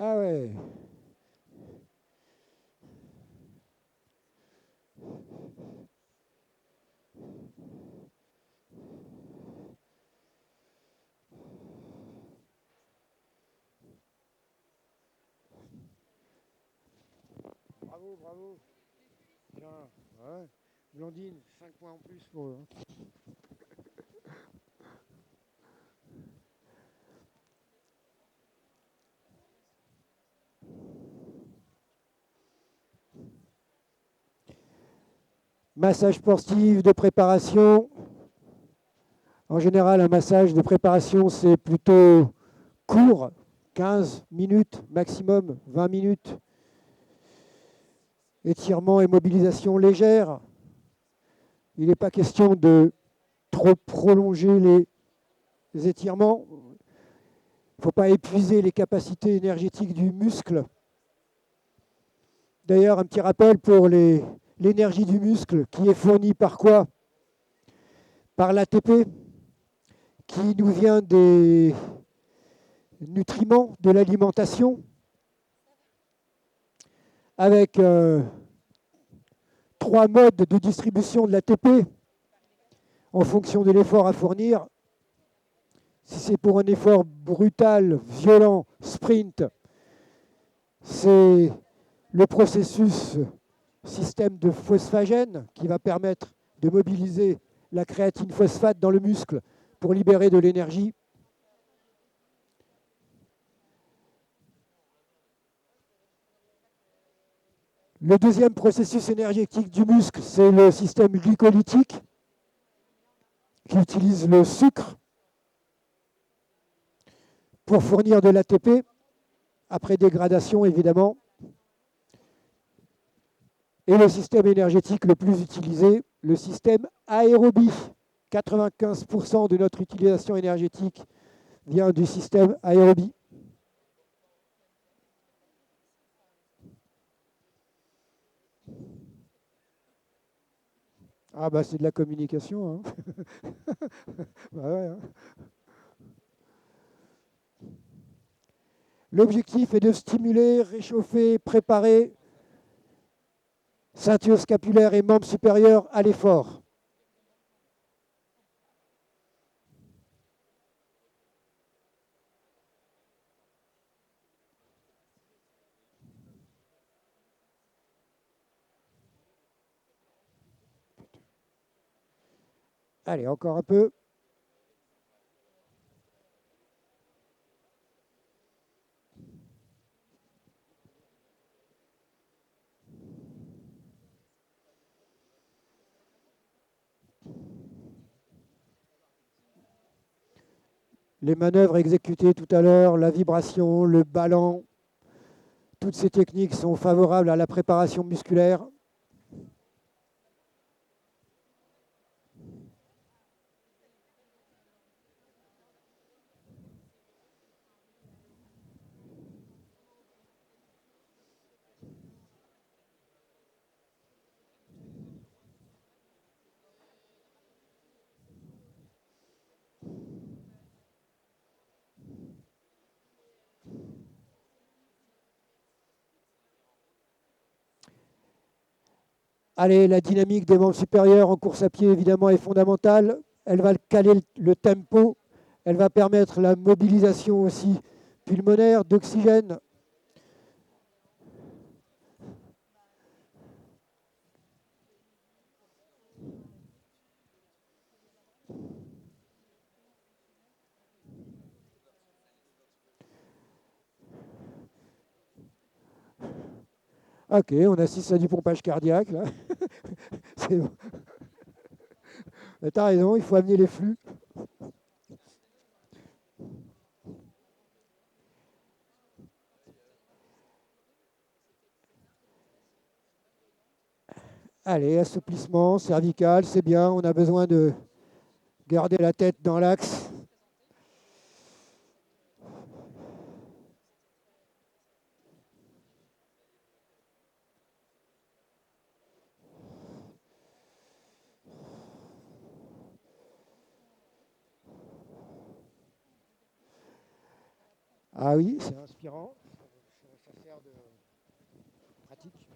Ah ouais. Bravo, bravo. Bien. Ouais. Blandine, 5 points en plus pour eux. Massage sportif de préparation. En général, un massage de préparation, c'est plutôt court, 15 minutes maximum, 20 minutes. Étirement et mobilisation légère. Il n'est pas question de trop prolonger les étirements. Il ne faut pas épuiser les capacités énergétiques du muscle. D'ailleurs, un petit rappel pour l'énergie du muscle qui est fournie par quoi? Par l'ATP, qui nous vient des nutriments de l'alimentation, avec 3 modes de distribution de l'ATP en fonction de l'effort à fournir. Si c'est pour un effort brutal, violent, sprint, c'est le processus système de phosphagène qui va permettre de mobiliser la créatine phosphate dans le muscle pour libérer de l'énergie. Le deuxième processus énergétique du muscle, c'est le système glycolytique qui utilise le sucre pour fournir de l'ATP, après dégradation évidemment. Et le système énergétique le plus utilisé, le système aérobie. 95% de notre utilisation énergétique vient du système aérobie. Ah bah c'est de la communication. Hein. Bah ouais, hein. L'objectif est de stimuler, réchauffer, préparer ceinture scapulaire et membre supérieur à l'effort. Allez, encore un peu. Les manœuvres exécutées tout à l'heure, la vibration, le ballon, toutes ces techniques sont favorables à la préparation musculaire. Allez, la dynamique des membres supérieurs en course à pied, évidemment, est fondamentale. Elle va caler le tempo. Elle va permettre la mobilisation aussi pulmonaire, d'oxygène. Ok, on assiste à du pompage cardiaque, là. C'est bon. T'as raison, il faut amener les flux. Allez, assouplissement cervical, c'est bien. On a besoin de garder la tête dans l'axe. Ah oui, c'est inspirant. Ça sert de pratique.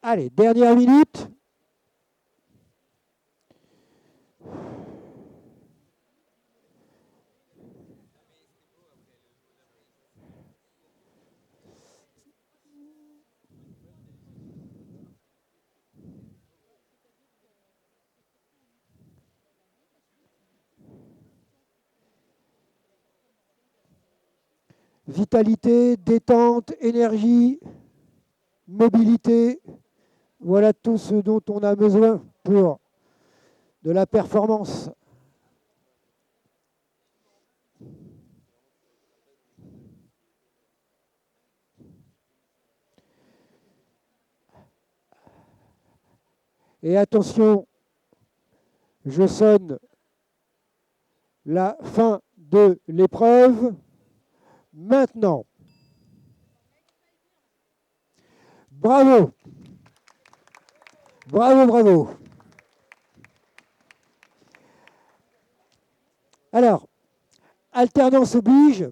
Allez, dernière minute. Vitalité, détente, énergie, mobilité, voilà tout ce dont on a besoin pour de la performance. Et attention, je sonne la fin de l'épreuve. Maintenant, bravo, bravo, bravo. Alors, alternance oblige.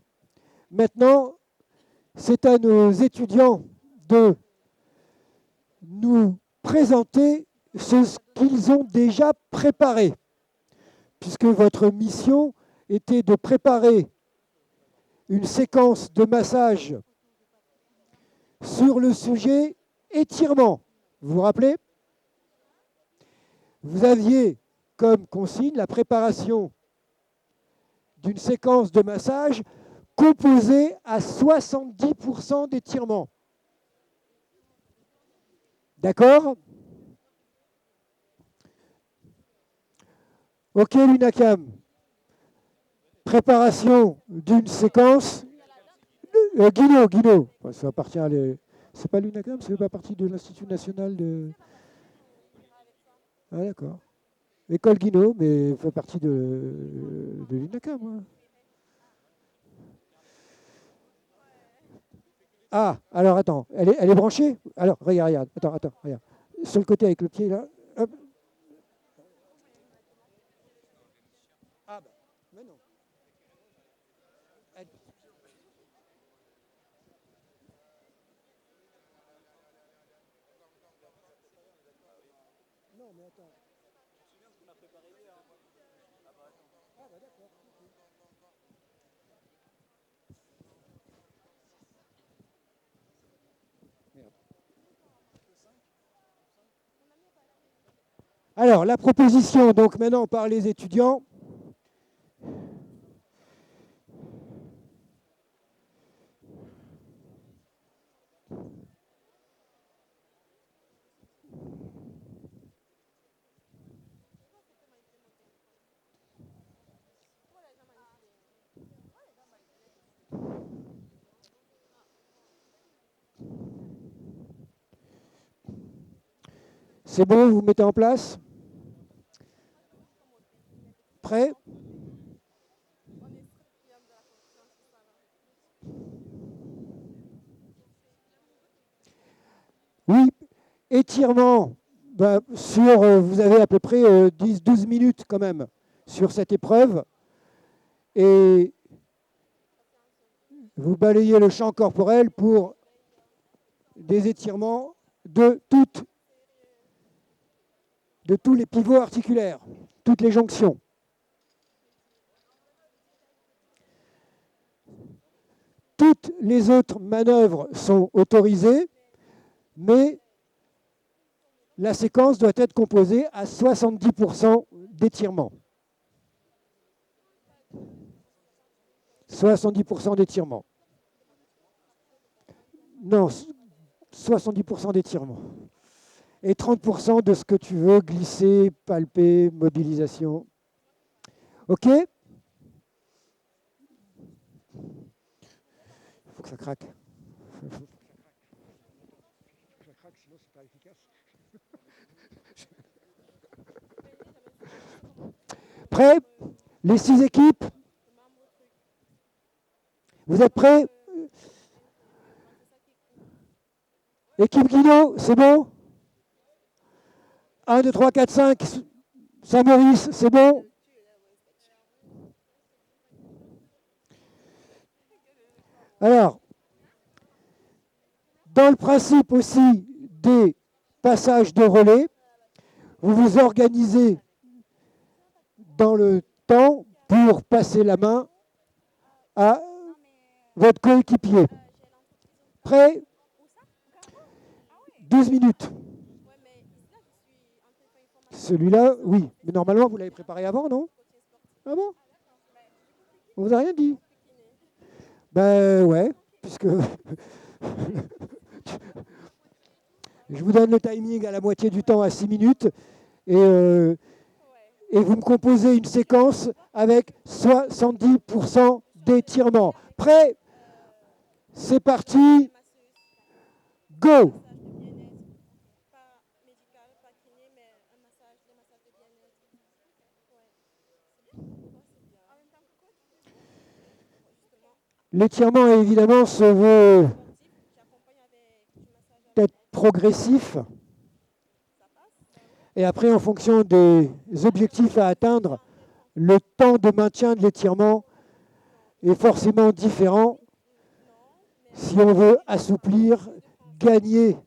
Maintenant, c'est à nos étudiants de nous présenter ce qu'ils ont déjà préparé, puisque votre mission était de préparer une séquence de massage sur le sujet étirement. Vous vous rappelez? Vous aviez comme consigne la préparation d'une séquence de massage composée à 70% d'étirement. D'accord? Ok, l'UNACAM. Préparation d'une séquence. Guino. Ça appartient à les... C'est pas l'UNACAM, c'est pas partie de l'Institut national de... Ah d'accord. École Guino, mais fait partie de l'UNACAM. Hein. Ah, alors attends, elle est branchée? Alors, regarde, attends, regarde. Sur le côté avec le pied là. Hop. Ah bah, mais non. Non, mais attends. Ah bah d'accord. Alors, la proposition, donc maintenant par les étudiants. C'est bon, vous mettez en place? Prêt? Oui, étirement, vous avez à peu près 10-12 minutes quand même sur cette épreuve. Et vous balayez le champ corporel pour des étirements de tous les pivots articulaires, toutes les jonctions. Toutes les autres manœuvres sont autorisées, mais la séquence doit être composée à 70% d'étirement. 70% d'étirement. Non, 70% d'étirement. Et 30% de ce que tu veux, glisser, palper, mobilisation. OK? Il faut que ça craque. Ça craque, sinon c'est pas efficace. Prêts? Les 6 équipes? Vous êtes prêts? Équipe Guino, c'est bon? 1, 2, 3, 4, 5. Saint-Maurice, c'est bon? Alors, dans le principe aussi des passages de relais, vous vous organisez dans le temps pour passer la main à votre coéquipier. Prêt? 12 minutes. Celui-là, oui. Mais normalement, vous l'avez préparé avant, non? Ah bon? On vous a rien dit? Ben ouais, puisque je vous donne le timing à la moitié du temps, à 6 minutes, et vous me composez une séquence avec 70% d'étirement. Prêt? C'est parti. Go! L'étirement, évidemment, se veut être progressif. Et après, en fonction des objectifs à atteindre, le temps de maintien de l'étirement est forcément différent si on veut assouplir, gagner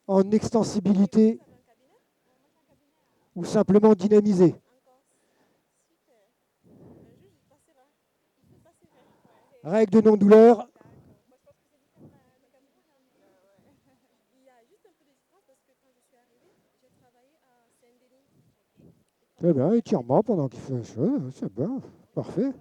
en extensibilité ou simplement dynamiser. Règle de non-douleur. Très bien, étirement pendant qu'il fait la chose, c'est bien, parfait.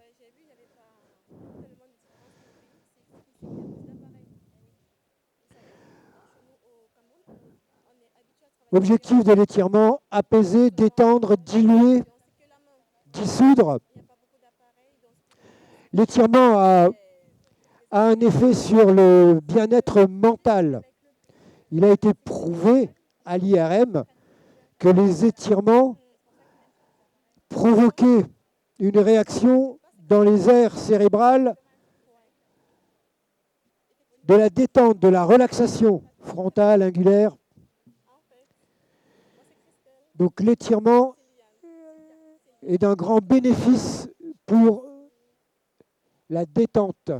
Objectif de l'étirement, apaiser, détendre, diluer, dissoudre. L'étirement a un effet sur le bien-être mental. Il a été prouvé à l'IRM que les étirements provoquaient une réaction dans les aires cérébrales de la détente, de la relaxation frontale, angulaire. Donc l'étirement est d'un grand bénéfice pour la détente,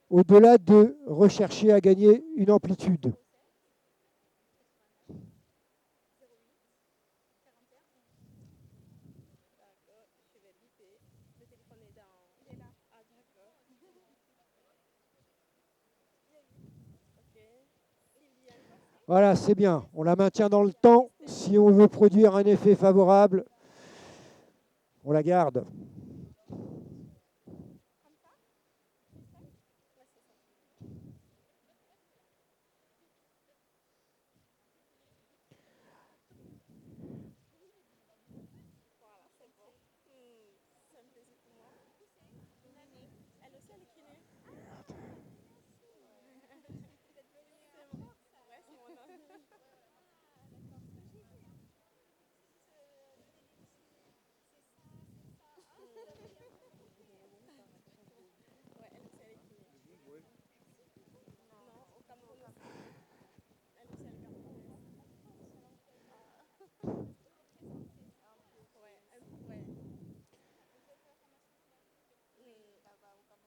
au-delà de rechercher à gagner une amplitude. Voilà, c'est bien. On la maintient dans le temps. Si on veut produire un effet favorable, on la garde.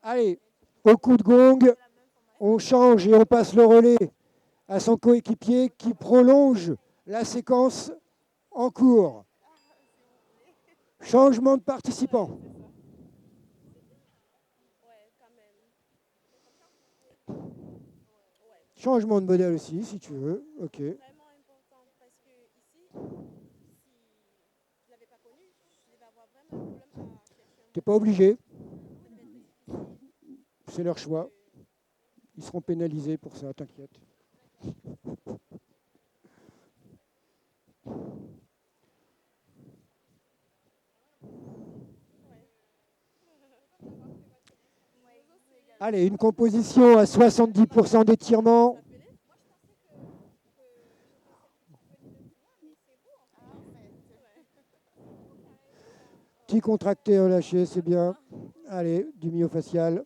Allez, au coup de gong, on change et on passe le relais à son coéquipier qui prolonge la séquence en cours. Changement de participant. Changement de modèle aussi, si tu veux. Ok. T'es pas obligé. C'est leur choix. Ils seront pénalisés pour ça, t'inquiète. Allez, une composition à 70% d'étirement. Petit contracté relâché, c'est bien. Allez, du myofacial.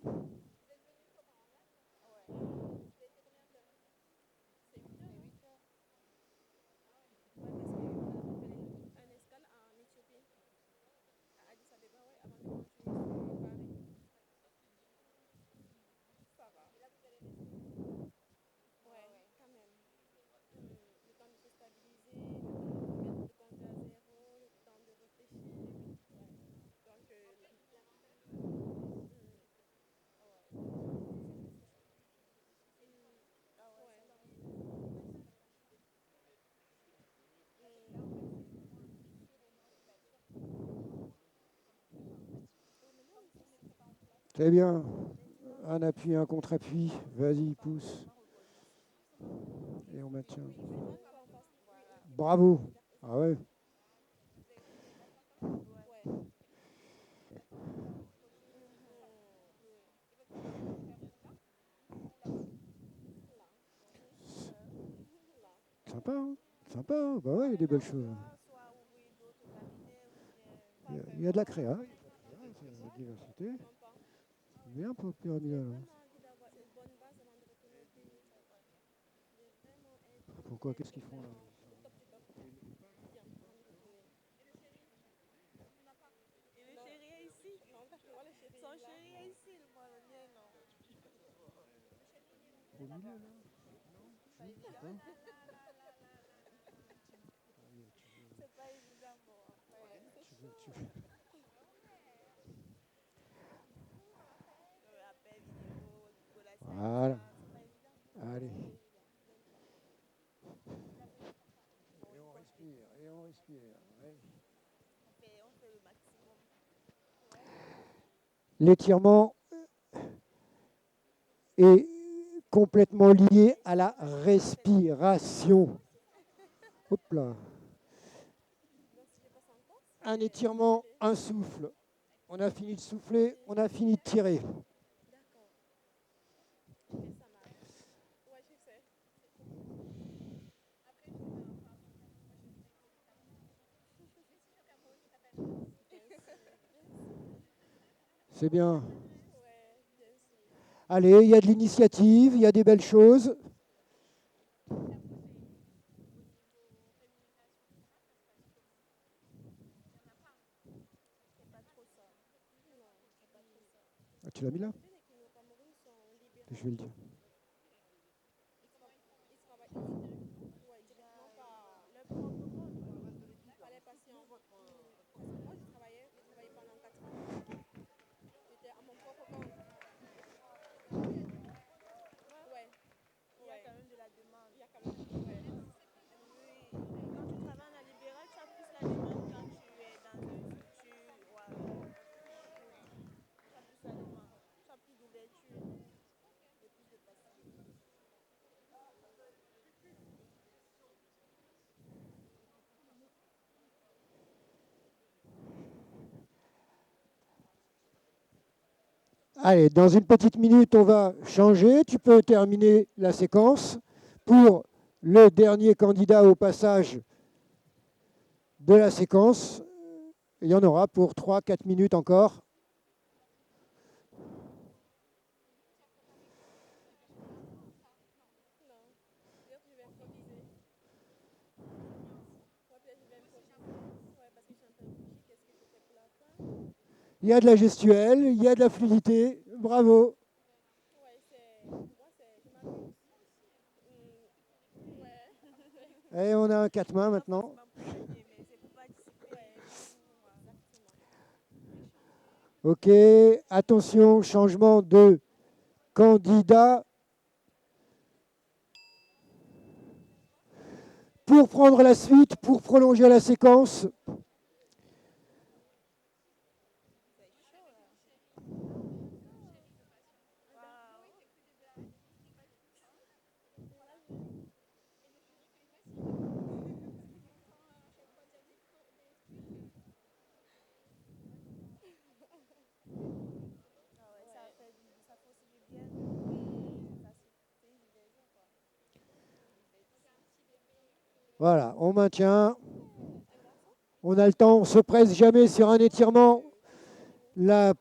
Très bien. Un appui, un contre-appui. Vas-y, pousse. Et on maintient. Bravo. Ah ouais. Sympa, hein. Sympa, hein. Bah ouais, il y a des belles choses. Il y a de la créa. Il y a de la diversité. Bien pour pyramidal. Hein. Pourquoi? Qu'est-ce qu'ils font là? au milieu, là. Non. C'est pas évident. Tu veux. Appel vidéo, collation, Voilà. c'est pas évident. Allez. Bon, Et on respire, et on respire. Ouais. on fait le maximum. L'étirement est complètement lié à la respiration. Hop là. Donc si je passe encore, Un étirement, un souffle. On a fini de souffler, on a fini de tirer. d'accord. Ok, ça marche. Ouais, je sais. C'est bien. Ouais, bien sûr. Allez, il y a de l'initiative, il y a des belles choses. C'est pas trop ça. Non, c'est pas trop ça. Ah, tu l'as mis là? Tu sais, les kinés au Cameroun sont Je libéraux. vais le dire. Ils travaillent ouais, directement par leur propre compte. Il fallait passer en... Parce que moi, j'ai travaillé pendant 4 ans. J'étais à mon propre compte. Ouais. Il y a quand même de la demande. Il y a quand même... Ouais. Oui. Quand tu travailles en libéral, tu as plus la demande quand tu es dans une structure. Voilà. Oui. Tu as plus la demande. Tu as plus d'ouverture et plus de facilité. Allez, dans une petite minute, on va changer. Tu peux terminer la séquence pour le dernier candidat au passage de la séquence. Il y en aura pour 3-4 minutes encore. Non. Peut-être que je vais improviser. Ouais, peut-être que je vais improviser. Ouais, parce que je suis en train de réfléchir. Qu'est-ce que je fais pour la fin? Il y a de la gestuelle, il y a de la fluidité. Bravo. Ouais, c'est... Moi, c'est... Je m'amuse. Ouais. Et on a un 4 mains C'est pas maintenant. forcément pour gagner, mais c'est pour participer. Ouais, pour... Exactement. Ok, attention, changement de candidat. Pour prendre la suite, pour prolonger la séquence, C'est chaud, là. Waouh. Ah ouais, ça fait ça fait aussi du bien de bouger. C'est une diversion, quoi. voilà, on maintient. Un garçon? On a le temps, on ne se presse jamais sur un étirement. Oui. La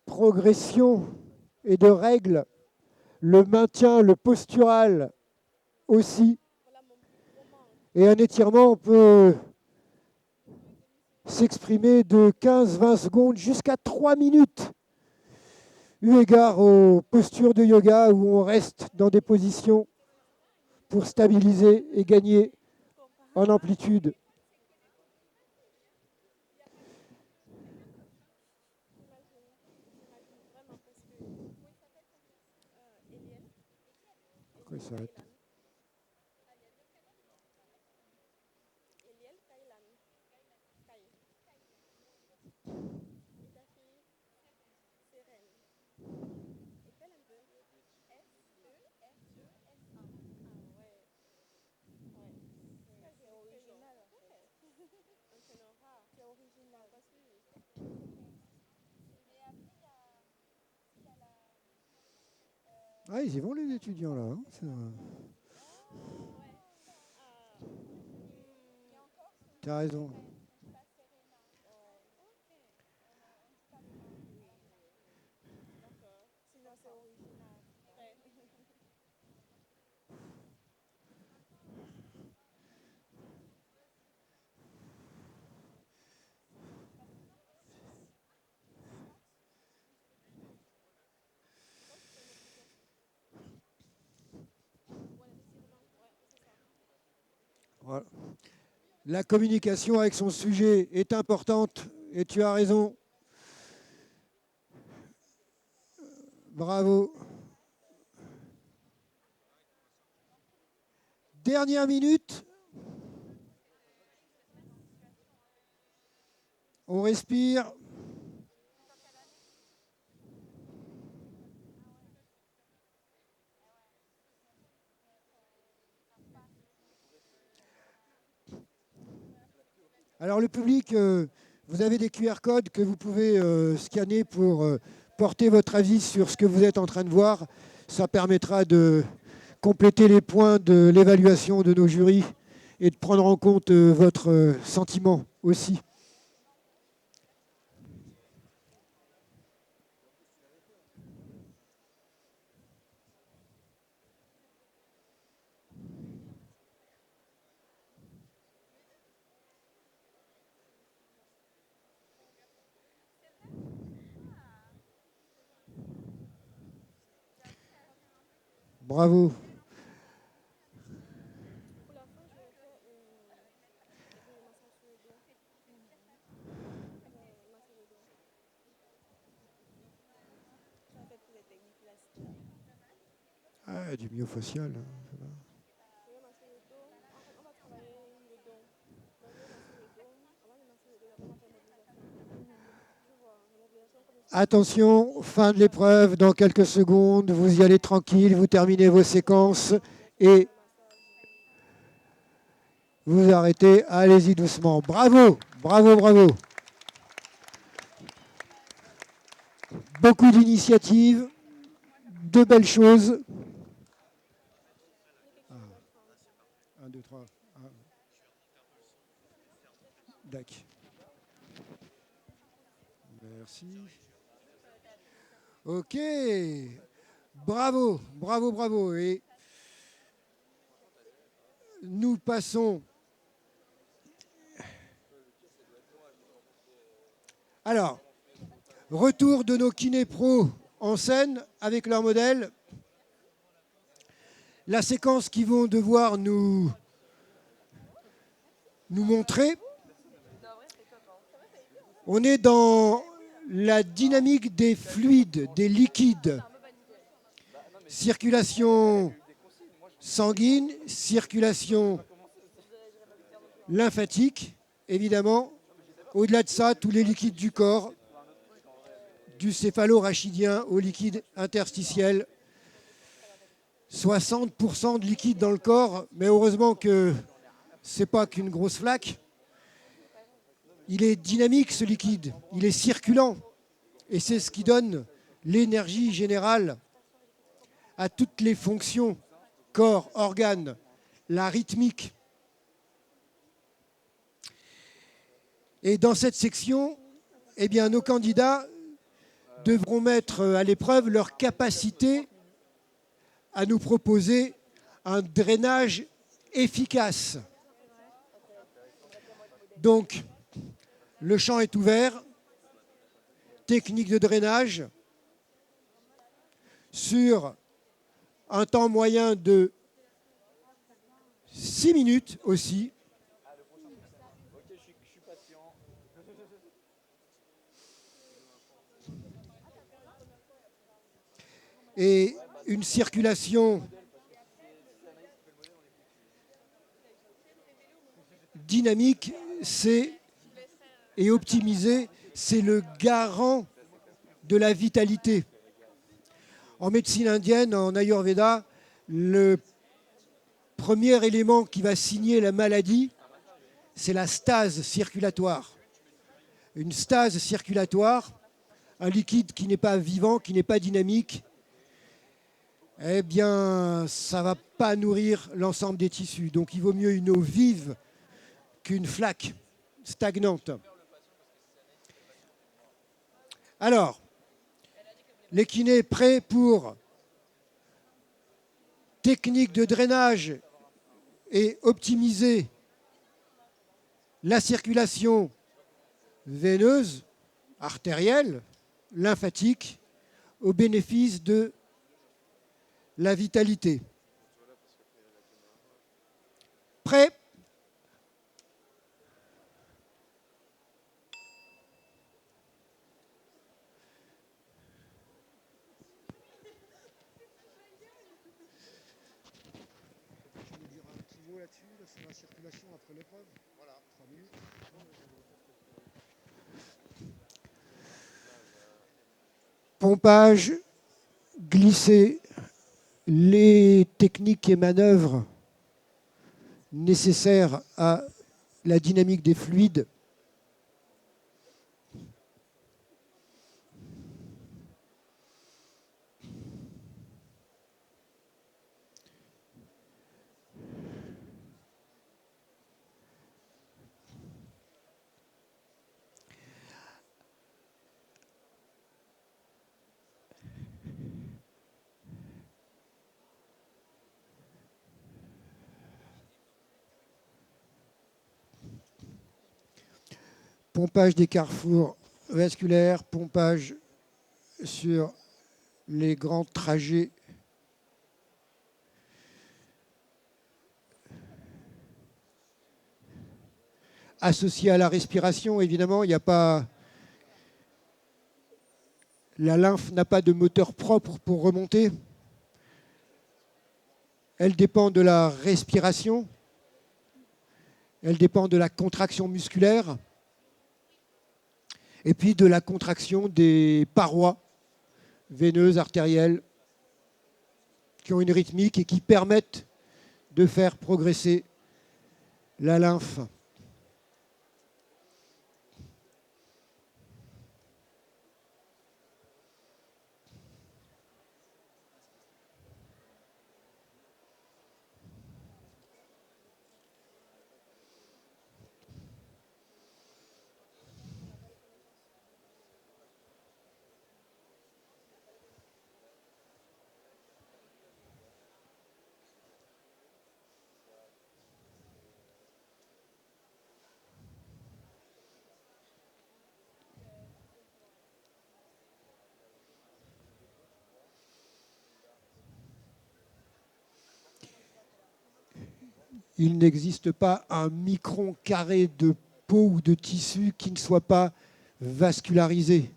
progression est de règles, le maintien, le postural aussi. Voilà mon manque. Et un étirement, on peut s'exprimer de 15-20 secondes jusqu'à 3 minutes, eu égard aux postures de yoga où on reste dans des positions pour stabiliser et gagner Je comprends. en amplitude. J'imagine vraiment parce que Eliel, Pourquoi Eliel ça arrête? Kailan, Eliel Kailan, Kai. Et ta fille, Sérène. Épelle un peu. S-E-R-E-N-A. Ah ouais, ouais. C'est original en fait. Un prénom rare. C'est original. Pas sûr. Ah, ils y vont les étudiants là. Hein. Ah. Tu as raison. Ouais. Oui, oui. D'accord. Sinon, c'est original. Ouais. Voilà. La communication avec son sujet est importante et tu as raison. Bravo. Dernière minute. On respire. Alors le public, vous avez des QR codes que vous pouvez scanner pour porter votre avis sur ce que vous êtes en train de voir. Ça permettra de compléter les points de l'évaluation de nos jurys et de prendre en compte votre sentiment aussi. Bravo. Ah, du myofascial. Attention, fin de l'épreuve, dans quelques secondes, vous y allez tranquille, vous terminez vos séquences et vous arrêtez, allez-y doucement. Bravo, bravo, bravo. Beaucoup d'initiatives, de belles choses. 1, 2, 3. D'accord. Merci. Ok. Bravo, bravo, bravo. Et nous passons. Alors, retour de nos kinés pros en scène avec leur modèle. La séquence qu'ils vont devoir nous montrer. On est dans la dynamique des fluides, des liquides. Circulation sanguine, circulation lymphatique, évidemment. Au-delà de ça, tous les liquides du corps, du céphalo-rachidien au liquide interstitiel. 60% de liquide dans le corps, mais heureusement que ce n'est pas qu'une grosse flaque. Il est dynamique, ce liquide, il est circulant. Et c'est ce qui donne l'énergie générale à toutes les fonctions, corps, organes, la rythmique. Et dans cette section, eh bien, nos candidats devront mettre à l'épreuve leur capacité à nous proposer un drainage efficace. Donc, le champ est ouvert. Technique de drainage sur un temps moyen de 6 minutes aussi. Et une circulation dynamique, et optimisée, c'est le garant de la vitalité. En médecine indienne, en Ayurveda, le premier élément qui va signer la maladie, c'est la stase circulatoire. Une stase circulatoire, un liquide qui n'est pas vivant, qui n'est pas dynamique, eh bien, ça ne va pas nourrir l'ensemble des tissus. Donc, il vaut mieux une eau vive qu'une flaque stagnante. Alors, les kinés prêts pour technique de drainage et optimiser la circulation veineuse, artérielle, lymphatique, au bénéfice de la vitalité. Prêt ? là-dessus, là, c'est la circulation après l'épreuve. Voilà, 3 minutes. Pompage, glisser, les techniques et manœuvres nécessaires à la dynamique des fluides. Pompage des carrefours vasculaires, pompage sur les grands trajets associés à la respiration. Évidemment, il n'y a pas... La lymphe n'a pas de moteur propre pour remonter. Elle dépend de la respiration. Elle dépend de la contraction musculaire. Et puis de la contraction des parois veineuses, artérielles, qui ont une rythmique et qui permettent de faire progresser la lymphe. Il n'existe pas un micron carré de peau ou de tissu qui ne soit pas vascularisé.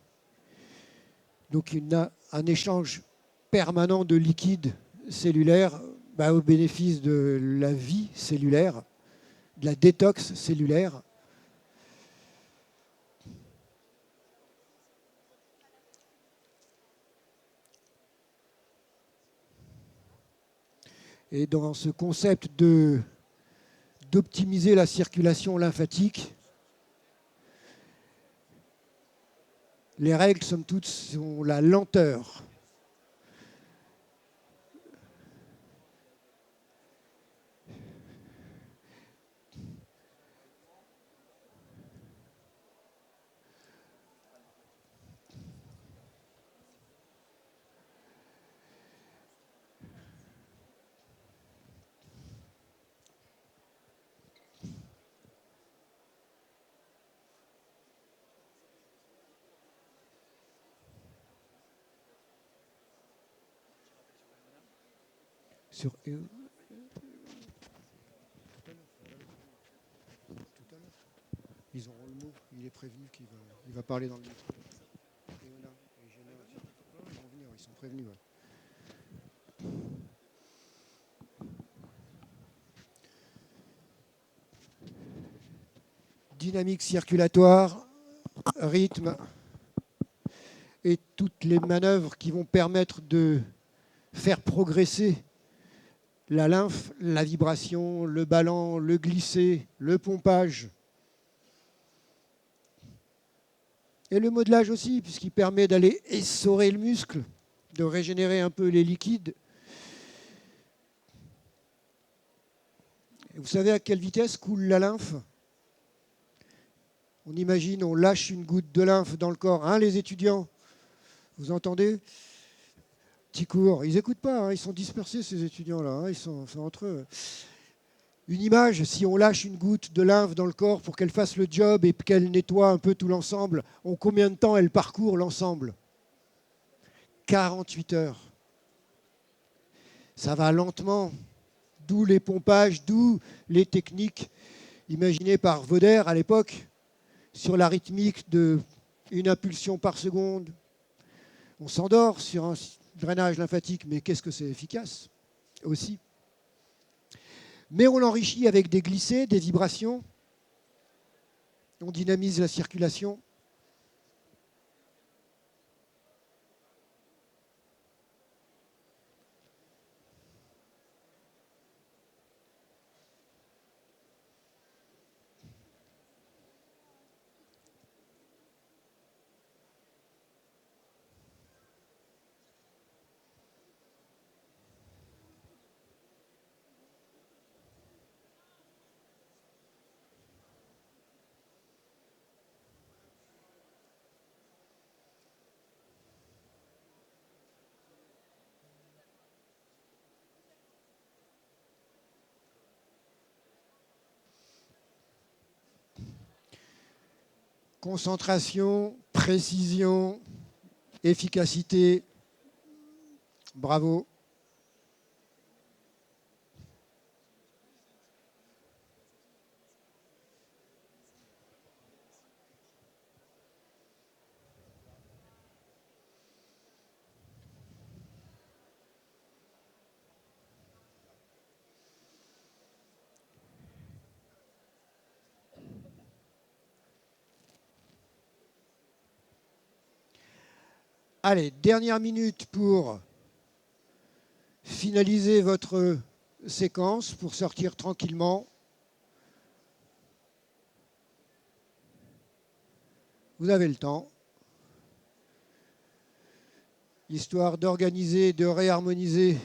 Donc il y a un échange permanent de liquide cellulaire au bénéfice de la vie cellulaire, de la détox cellulaire. Et dans ce concept d'optimiser la circulation lymphatique, les règles, somme toute, sont la lenteur. Sur tout à l'heure. Ils auront le mot, il est prévenu qu'il va parler dans le métro. Et Géna aussi. Ils vont venir, ils sont prévenus. Ouais. Dynamique circulatoire, rythme et toutes les manœuvres qui vont permettre de faire progresser la lymphe, la vibration, le ballon, le glisser, le pompage. Et le modelage aussi, puisqu'il permet d'aller essorer le muscle, de régénérer un peu les liquides. Et vous savez à quelle vitesse coule la lymphe? On imagine, on lâche une goutte de lymphe dans le corps. Hein, les étudiants, vous entendez? Petit cours, ils n'écoutent pas, hein, ils sont dispersés ces étudiants-là, hein, ils sont entre eux. Une image, si on lâche une goutte de lymphe dans le corps pour qu'elle fasse le job et qu'elle nettoie un peu tout l'ensemble, en combien de temps elle parcourt l'ensemble? 48 heures. Ça va lentement, d'où les pompages, d'où les techniques imaginées par Vauder à l'époque, sur la rythmique d'une impulsion par seconde. On s'endort sur un drainage lymphatique, mais qu'est-ce que c'est efficace aussi. mais on l'enrichit avec des glissés, des vibrations. On dynamise la circulation. Concentration, précision, efficacité. Bravo. Allez, dernière minute pour finaliser votre séquence, pour sortir tranquillement. Vous avez le temps, histoire d'organiser et de réharmoniser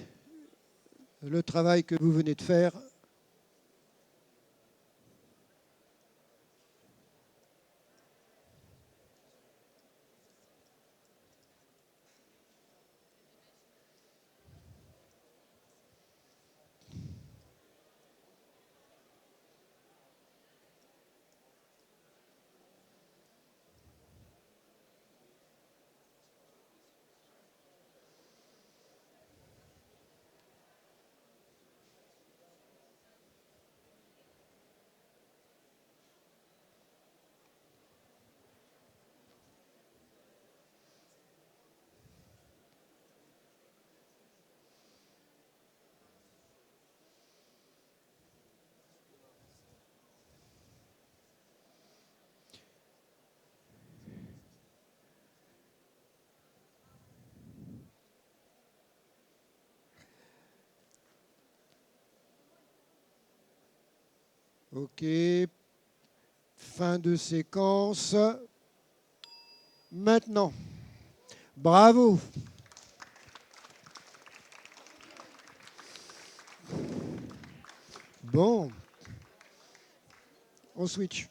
le travail que vous venez de faire. Ok, fin de séquence. Maintenant, bravo. Bon, on switch.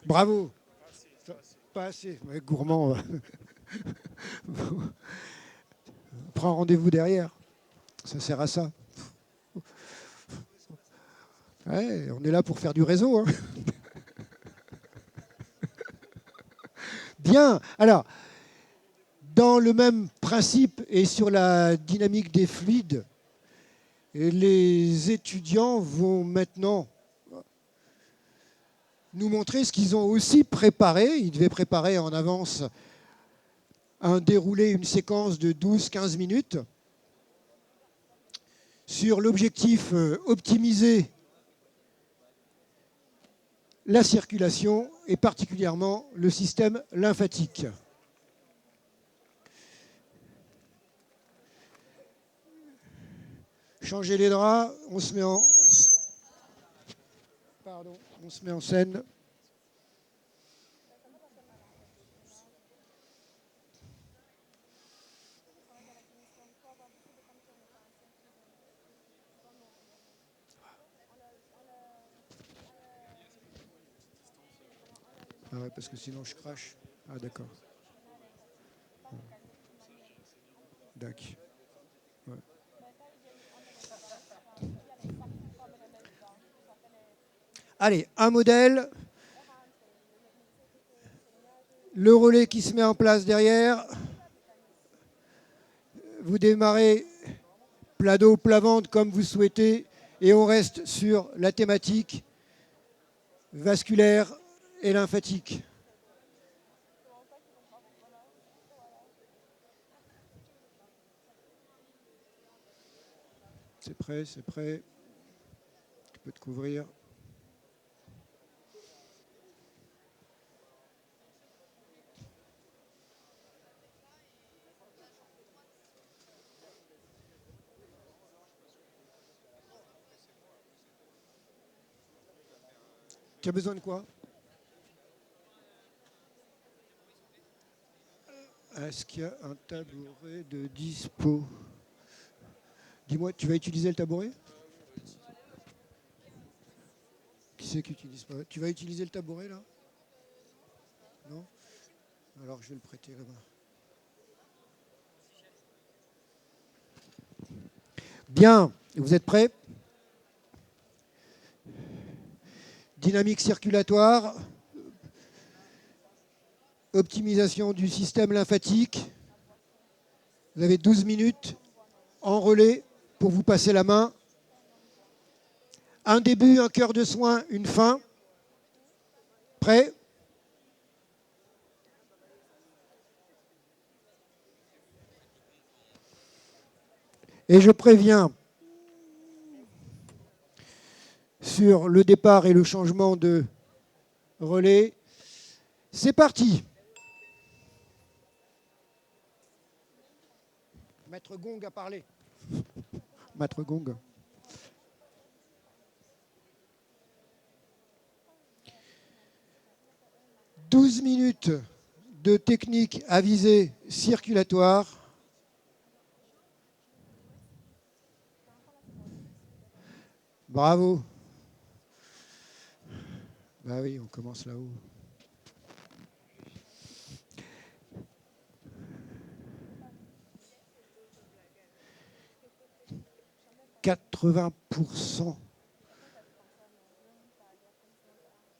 Bravo. Pas assez, ouais, gourmand. Prends rendez-vous derrière. Ça sert à ça. Ouais, on est là pour faire du réseau. Hein. Bien. Alors, dans le même principe et sur la dynamique des fluides, les étudiants vont maintenant nous montrer ce qu'ils ont aussi préparé. Ils devaient préparer en avance un déroulé, une séquence de 12-15 minutes sur l'objectif optimiser la circulation et particulièrement le système lymphatique. Changer les draps, on se met en scène. Ah ouais, parce que sinon je crache. Ah d'accord. D'accord. Ouais. Allez, un modèle. Le relais qui se met en place derrière. Vous démarrez plat dos, plat ventre comme vous souhaitez. Et on reste sur la thématique vasculaire et lymphatique. C'est prêt, c'est prêt. peux te couvrir. Tu as besoin de quoi? Est-ce qu'il y a un tabouret de dispo? Dis-moi, tu vas utiliser le tabouret? Qui c'est qui utilise pas? Tu vas utiliser le tabouret là? Non? Alors je vais le prêter là-bas. Bien, vous êtes prêts? Dynamique circulatoire, optimisation du système lymphatique. Vous avez 12 minutes en relais pour vous passer la main. Un début, un cœur de soin, une fin. Prêt? Et je préviens sur le départ et le changement de relais. C'est parti. Maître Gong a parlé. Maître Gong. « 12 minutes de technique à visée circulatoire. Bravo. Bah oui, on commence là-haut. « 80%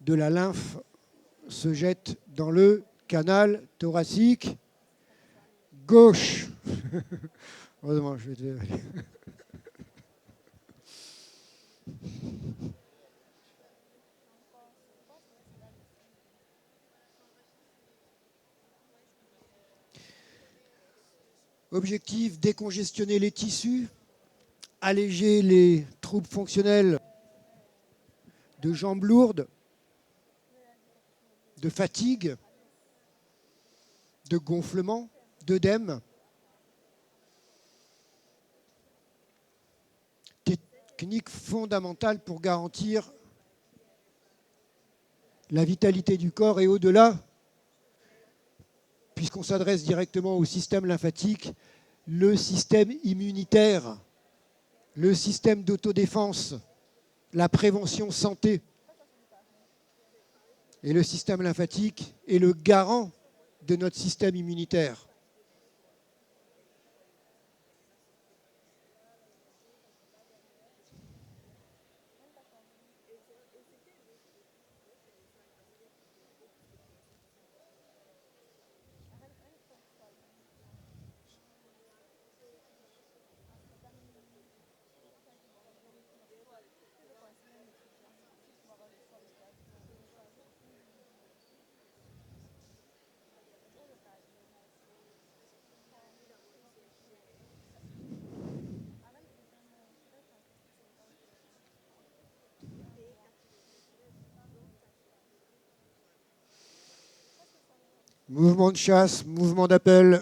de la lymphe se jette dans le canal thoracique gauche. » Heureusement, je vais te... Objectif, décongestionner les tissus, alléger les troubles fonctionnels de jambes lourdes, de fatigue, de gonflement, d'œdème. Technique fondamentale pour garantir la vitalité du corps et au-delà, puisqu'on s'adresse directement au système lymphatique, le système immunitaire, le système d'autodéfense, la prévention santé. Et le système lymphatique est le garant de notre système immunitaire. Mouvement de chasse, mouvement d'appel.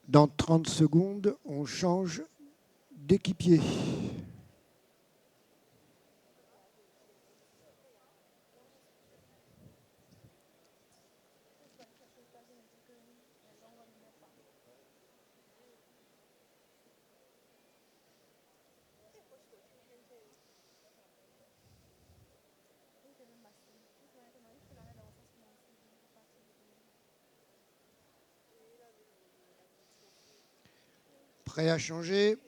Dans 30 secondes, on change d'équipier. Prêt à changer?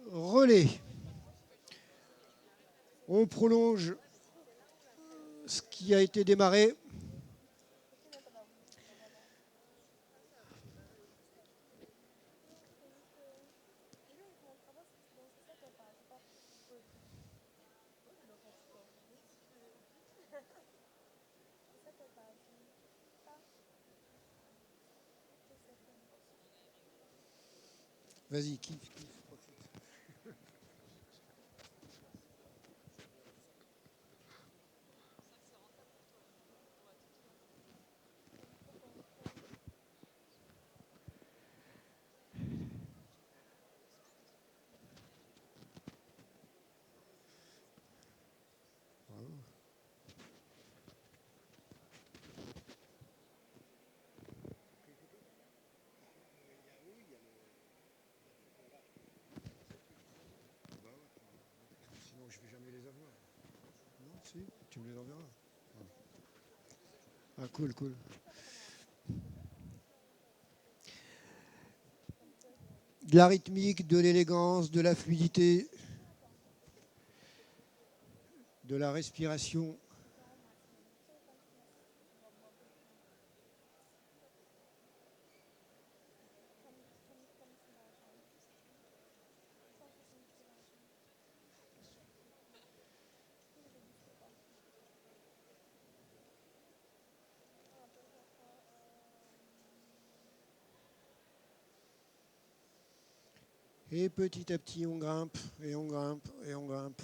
Relais. On prolonge ce qui a été démarré. Vas-y, kiffe. Sinon, je ne vais jamais les avoir. Non, si, tu me les enverras. Ah, cool. De la rythmique, de l'élégance, de la fluidité, de la respiration. Et petit à petit, on grimpe, et on grimpe, et on grimpe.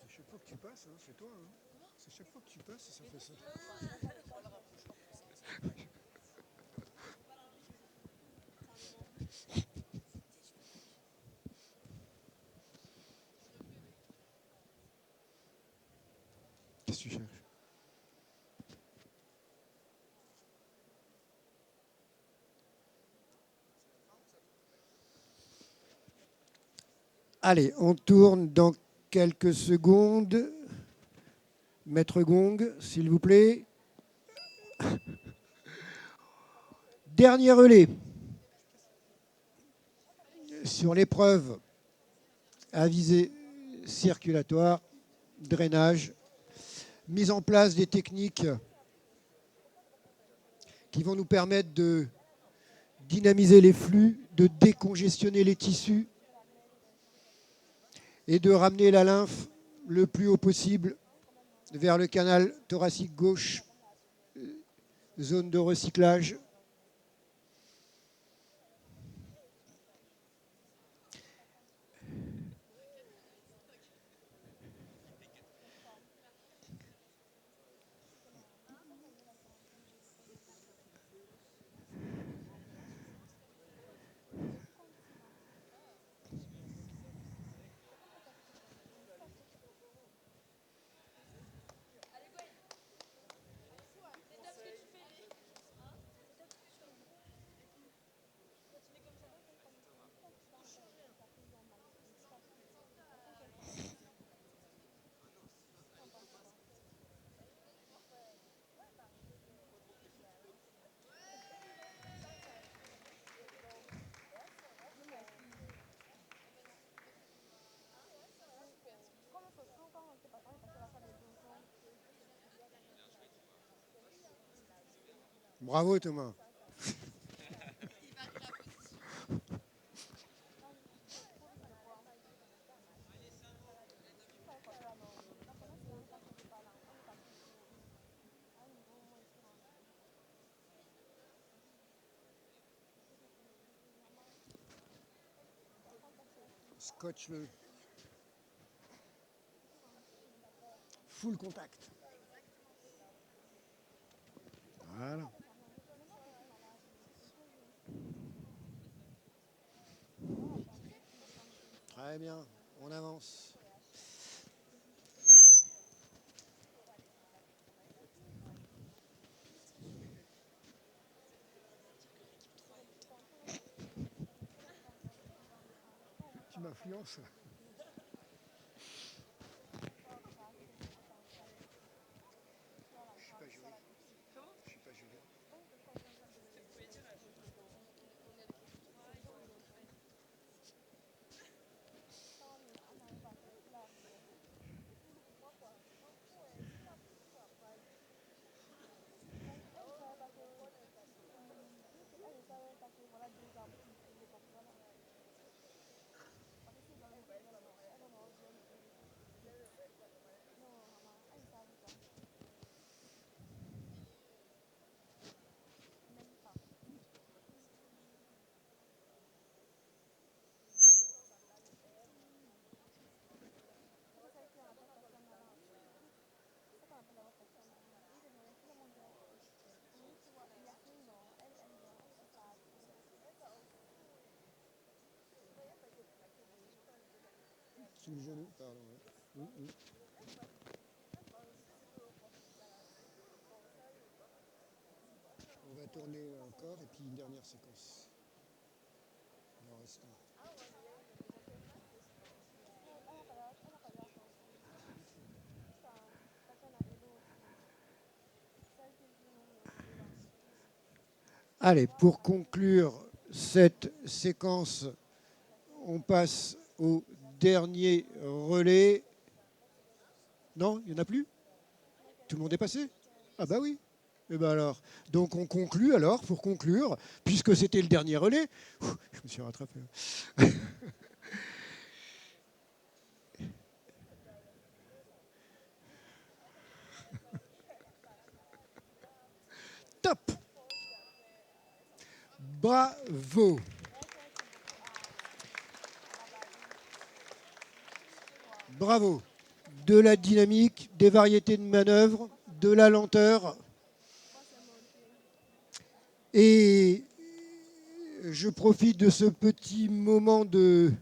C'est chaque fois que tu passes, hein, c'est toi. Hein. C'est chaque fois que tu passes, ça fait ça. Qu'est-ce que tu cherches? Allez, on tourne dans quelques secondes. Maître Gong, s'il vous plaît. Dernier relais. Sur l'épreuve à visée circulatoire, drainage, mise en place des techniques qui vont nous permettre de dynamiser les flux, de décongestionner les tissus et de ramener la lymphe le plus haut possible vers le canal thoracique gauche, zone de recyclage. Bravo Thomas. Scotch-le. Full contact. Voilà. Très bien, on avance. Tu m'influences. Je suis pas joli. Je suis pas joli. Sous le genou, pardon. Ouais. On va tourner encore et puis une dernière séquence. Il en reste un. Allez, pour conclure cette séquence, on passe au dernier relais. Non, il n'y en a plus? Tout le monde est passé? Ah bah oui. Et ben alors, donc on conclut alors, pour conclure, puisque c'était le dernier relais. Je me suis rattrapé. Top! Bravo! Bravo! De la dynamique, des variétés de manœuvres, de la lenteur. Et je profite de ce petit moment de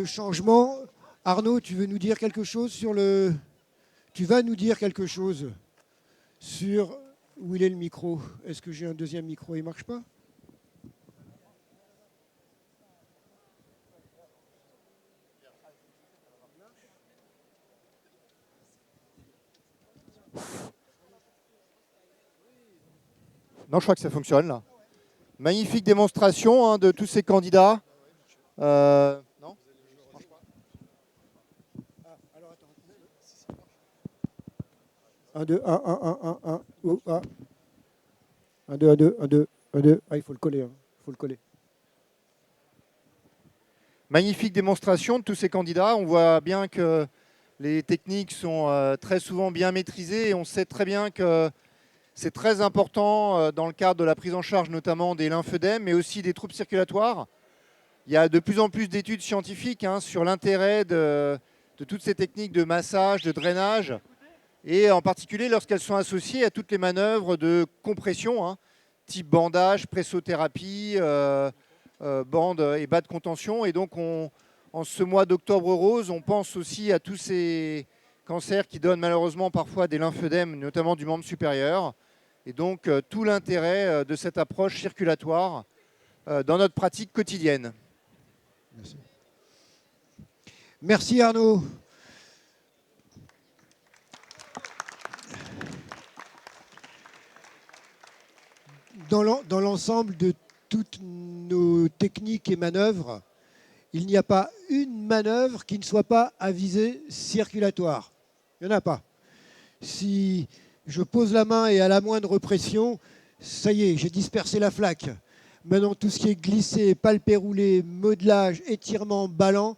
changement. Arnaud, tu veux nous dire quelque chose sur le... Tu vas nous dire quelque chose sur où il est le micro. Est-ce que j'ai un deuxième micro? Il ne marche pas? Non, je crois que ça fonctionne là. Magnifique démonstration de tous ces candidats. Non? Alors attends. 1, 2, 1, 1, 1, 1, 1. Oh, ah. 1, 2, 1, 2, 1, 2, 1, 2. Ah, il faut le coller. Hein. Il faut le coller. Magnifique démonstration de tous ces candidats. On voit bien que Les techniques sont très souvent bien maîtrisées et on sait très bien que c'est très important dans le cadre de la prise en charge notamment des lymphœdèmes, mais aussi des troubles circulatoires. Il y a de plus en plus d'études scientifiques sur l'intérêt de toutes ces techniques de massage, de drainage, et en particulier lorsqu'elles sont associées à toutes les manœuvres de compression, type bandage, pressothérapie, bande et bas de contention. Et donc, en ce mois d'octobre rose, on pense aussi à tous ces cancers qui donnent malheureusement parfois des lymphœdèmes, notamment du membre supérieur. Et donc, tout l'intérêt de cette approche circulatoire dans notre pratique quotidienne. Merci. Merci Arnaud. Dans l'ensemble de toutes nos techniques et manœuvres, il n'y a pas une manœuvre qui ne soit pas à visée circulatoire. Il n'y en a pas. Si je pose la main et à la moindre pression, ça y est, j'ai dispersé la flaque. Maintenant, tout ce qui est glissé, palpé roulé, modelage, étirement, ballant,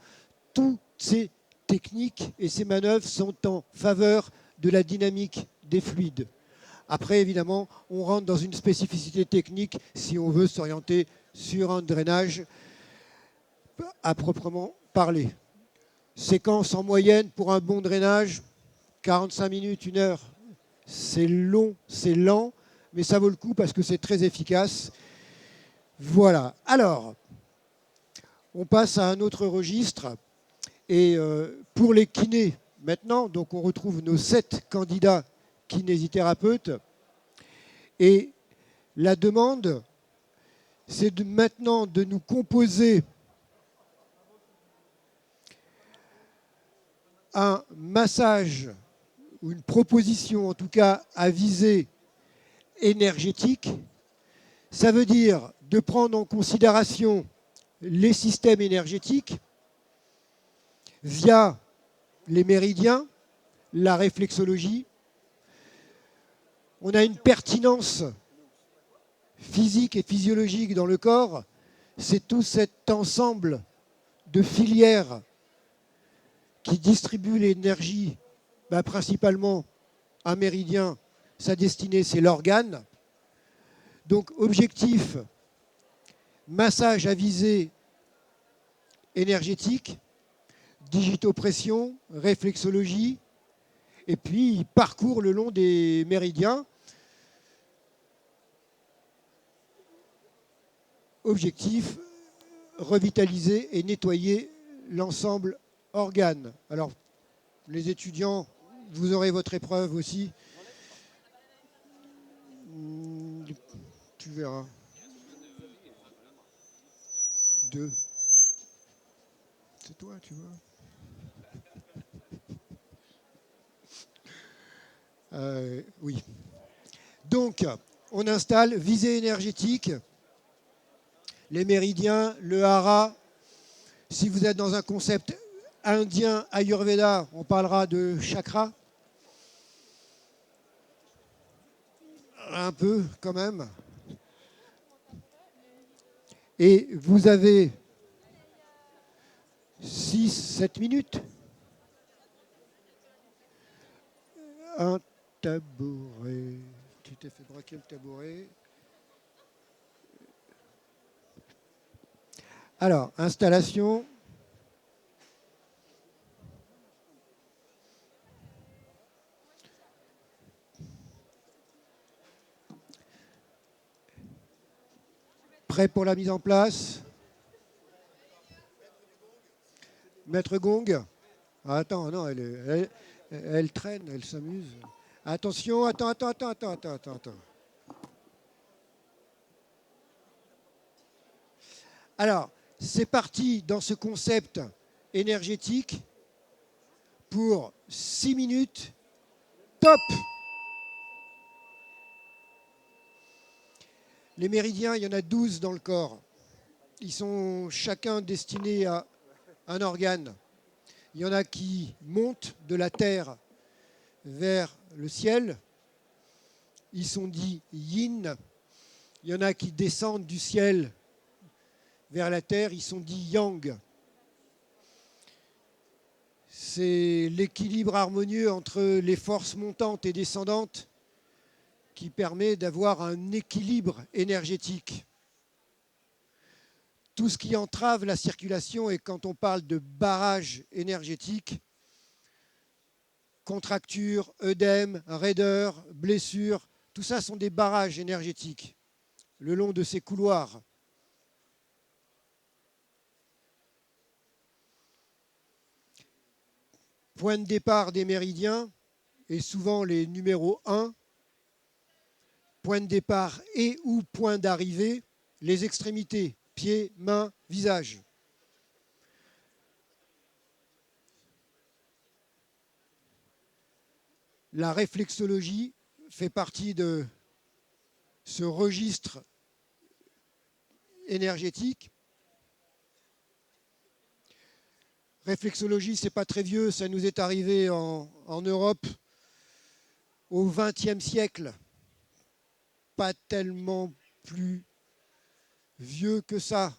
toutes ces techniques et ces manœuvres sont en faveur de la dynamique des fluides. Après, évidemment, on rentre dans une spécificité technique si on veut s'orienter sur un drainage à proprement parler. Séquence en moyenne pour un bon drainage, 45 minutes, 1 heure. C'est long, c'est lent, mais ça vaut le coup parce que c'est très efficace. Voilà. Alors, on passe à un autre registre. Et pour les kinés, maintenant, donc on retrouve nos 7 candidats kinésithérapeutes. Et la demande, c'est maintenant de nous composer un massage ou une proposition, en tout cas, à visée énergétique. Ça veut dire de prendre en considération les systèmes énergétiques via les méridiens, la réflexologie. On a une pertinence physique et physiologique dans le corps. C'est tout cet ensemble de filières qui distribuent l'énergie, principalement un méridien. Sa destinée, c'est l'organe. Donc, objectif, massage à visée énergétique, digitopression, réflexologie, et puis il parcourt le long des méridiens. Objectif, revitaliser et nettoyer l'ensemble organe. Alors, les étudiants, vous aurez votre épreuve aussi. Tu verras. 2. C'est toi, tu vois. Oui. Donc, on installe visée énergétique, les méridiens, le hara. Si vous êtes dans un concept indien, Ayurveda, on parlera de chakra. Un peu, quand même. Et vous avez 6-7 minutes. Un tabouret. Tu t'es fait braquer le tabouret. Alors, installation. Prêt pour la mise en place? Maître Gong. Ah, attends, non, elle traîne, elle s'amuse. Attention, attends. Alors, c'est parti dans ce concept énergétique pour 6 minutes. Top! Les méridiens, il y en a 12 dans le corps. Ils sont chacun destinés à un organe. Il y en a qui montent de la terre vers le ciel. Ils sont dits yin. Il y en a qui descendent du ciel vers la terre. Ils sont dits yang. C'est l'équilibre harmonieux entre les forces montantes et descendantes qui permet d'avoir un équilibre énergétique. Tout ce qui entrave la circulation, et quand on parle de barrage énergétique, contracture, œdème, raideur, blessure, tout ça sont des barrages énergétiques le long de ces couloirs. Point de départ des méridiens, et souvent les numéros 1, point de départ et ou point d'arrivée, les extrémités, pieds, mains, visage. La réflexologie fait partie de ce registre énergétique. Réflexologie, c'est pas très vieux, ça nous est arrivé en Europe au XXe siècle. Pas tellement plus vieux que ça.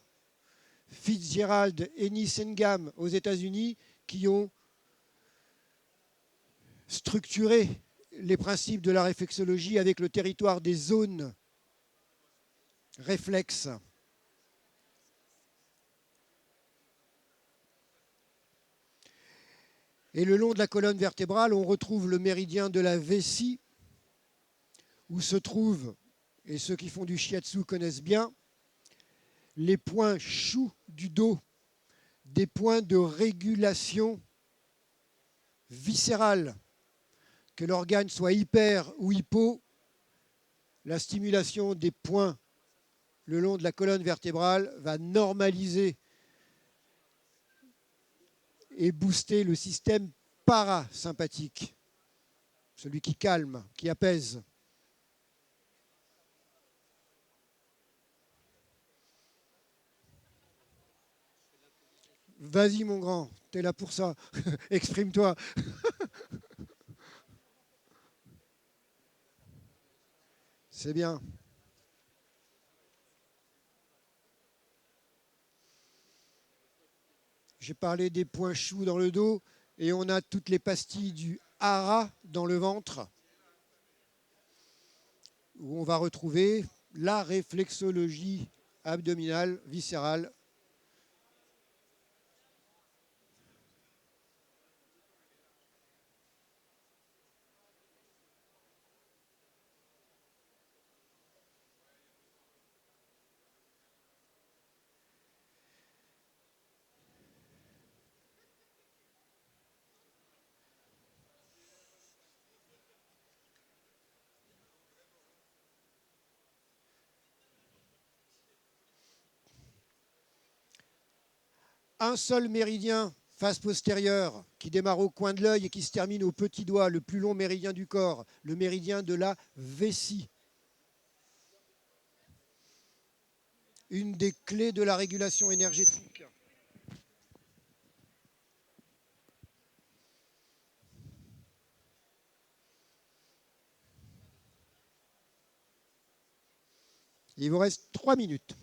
Fitzgerald et Nissengham aux États-Unis qui ont structuré les principes de la réflexologie avec le territoire des zones réflexes. Et le long de la colonne vertébrale, on retrouve le méridien de la vessie, où se trouvent, et ceux qui font du shiatsu connaissent bien, les points shu du dos, des points de régulation viscérale. Que l'organe soit hyper ou hypo, la stimulation des points le long de la colonne vertébrale va normaliser et booster le système parasympathique, celui qui calme, qui apaise. Vas-y mon grand, t'es là pour ça, exprime-toi. C'est bien. J'ai parlé des points choux dans le dos et on a toutes les pastilles du hara dans le ventre où on va retrouver la réflexologie abdominale, viscérale. Un seul méridien face postérieure qui démarre au coin de l'œil et qui se termine au petit doigt, le plus long méridien du corps, le méridien de la vessie. Une des clés de la régulation énergétique. Il vous reste 3 minutes.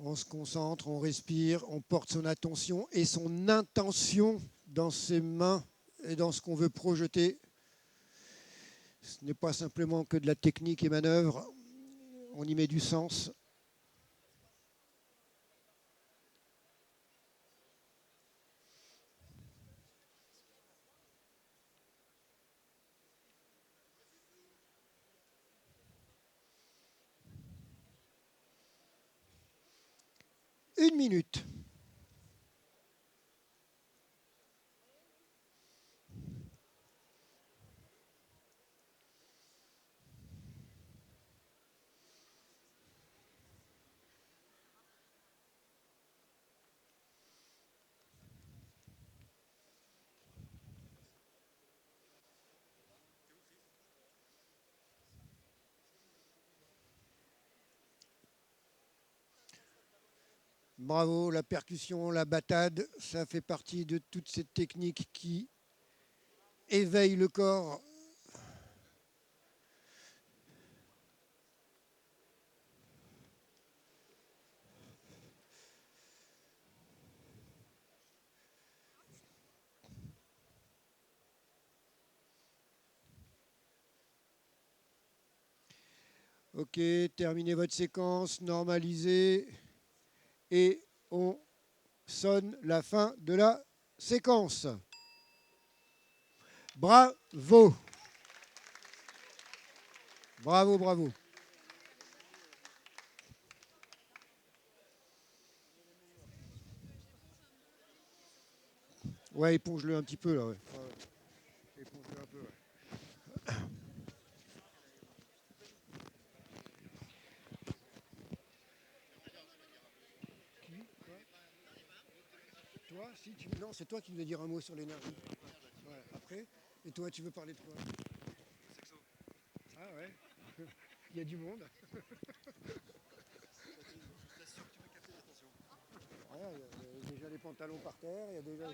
On se concentre, on respire, on porte son attention et son intention dans ses mains et dans ce qu'on veut projeter. Ce n'est pas simplement que de la technique et manœuvre, on y met du sens. Une minute. Bravo, la percussion, la batade, ça fait partie de toutes ces techniques qui éveillent le corps. Ok, terminez votre séquence, normalisez et on sonne la fin de la séquence. Bravo. Bravo, bravo. Ouais, éponge-le un petit peu là. Ouais. Éponge-le un peu. Ouais. Toi, si tu... Non, c'est toi qui veux dire un mot sur l'énergie. Ouais, après. Et toi, tu veux parler de quoi? Ah ouais. Il y a du monde. Ouais, il y a déjà les pantalons par terre, il y a déjà...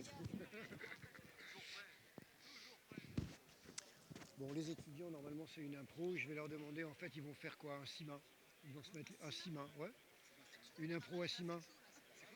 Bon, les étudiants, normalement, c'est une impro. Je vais leur demander, en fait, ils vont faire quoi? Un 6 mains. Ils vont se mettre à 6 mains, ouais. Une impro à 6 mains.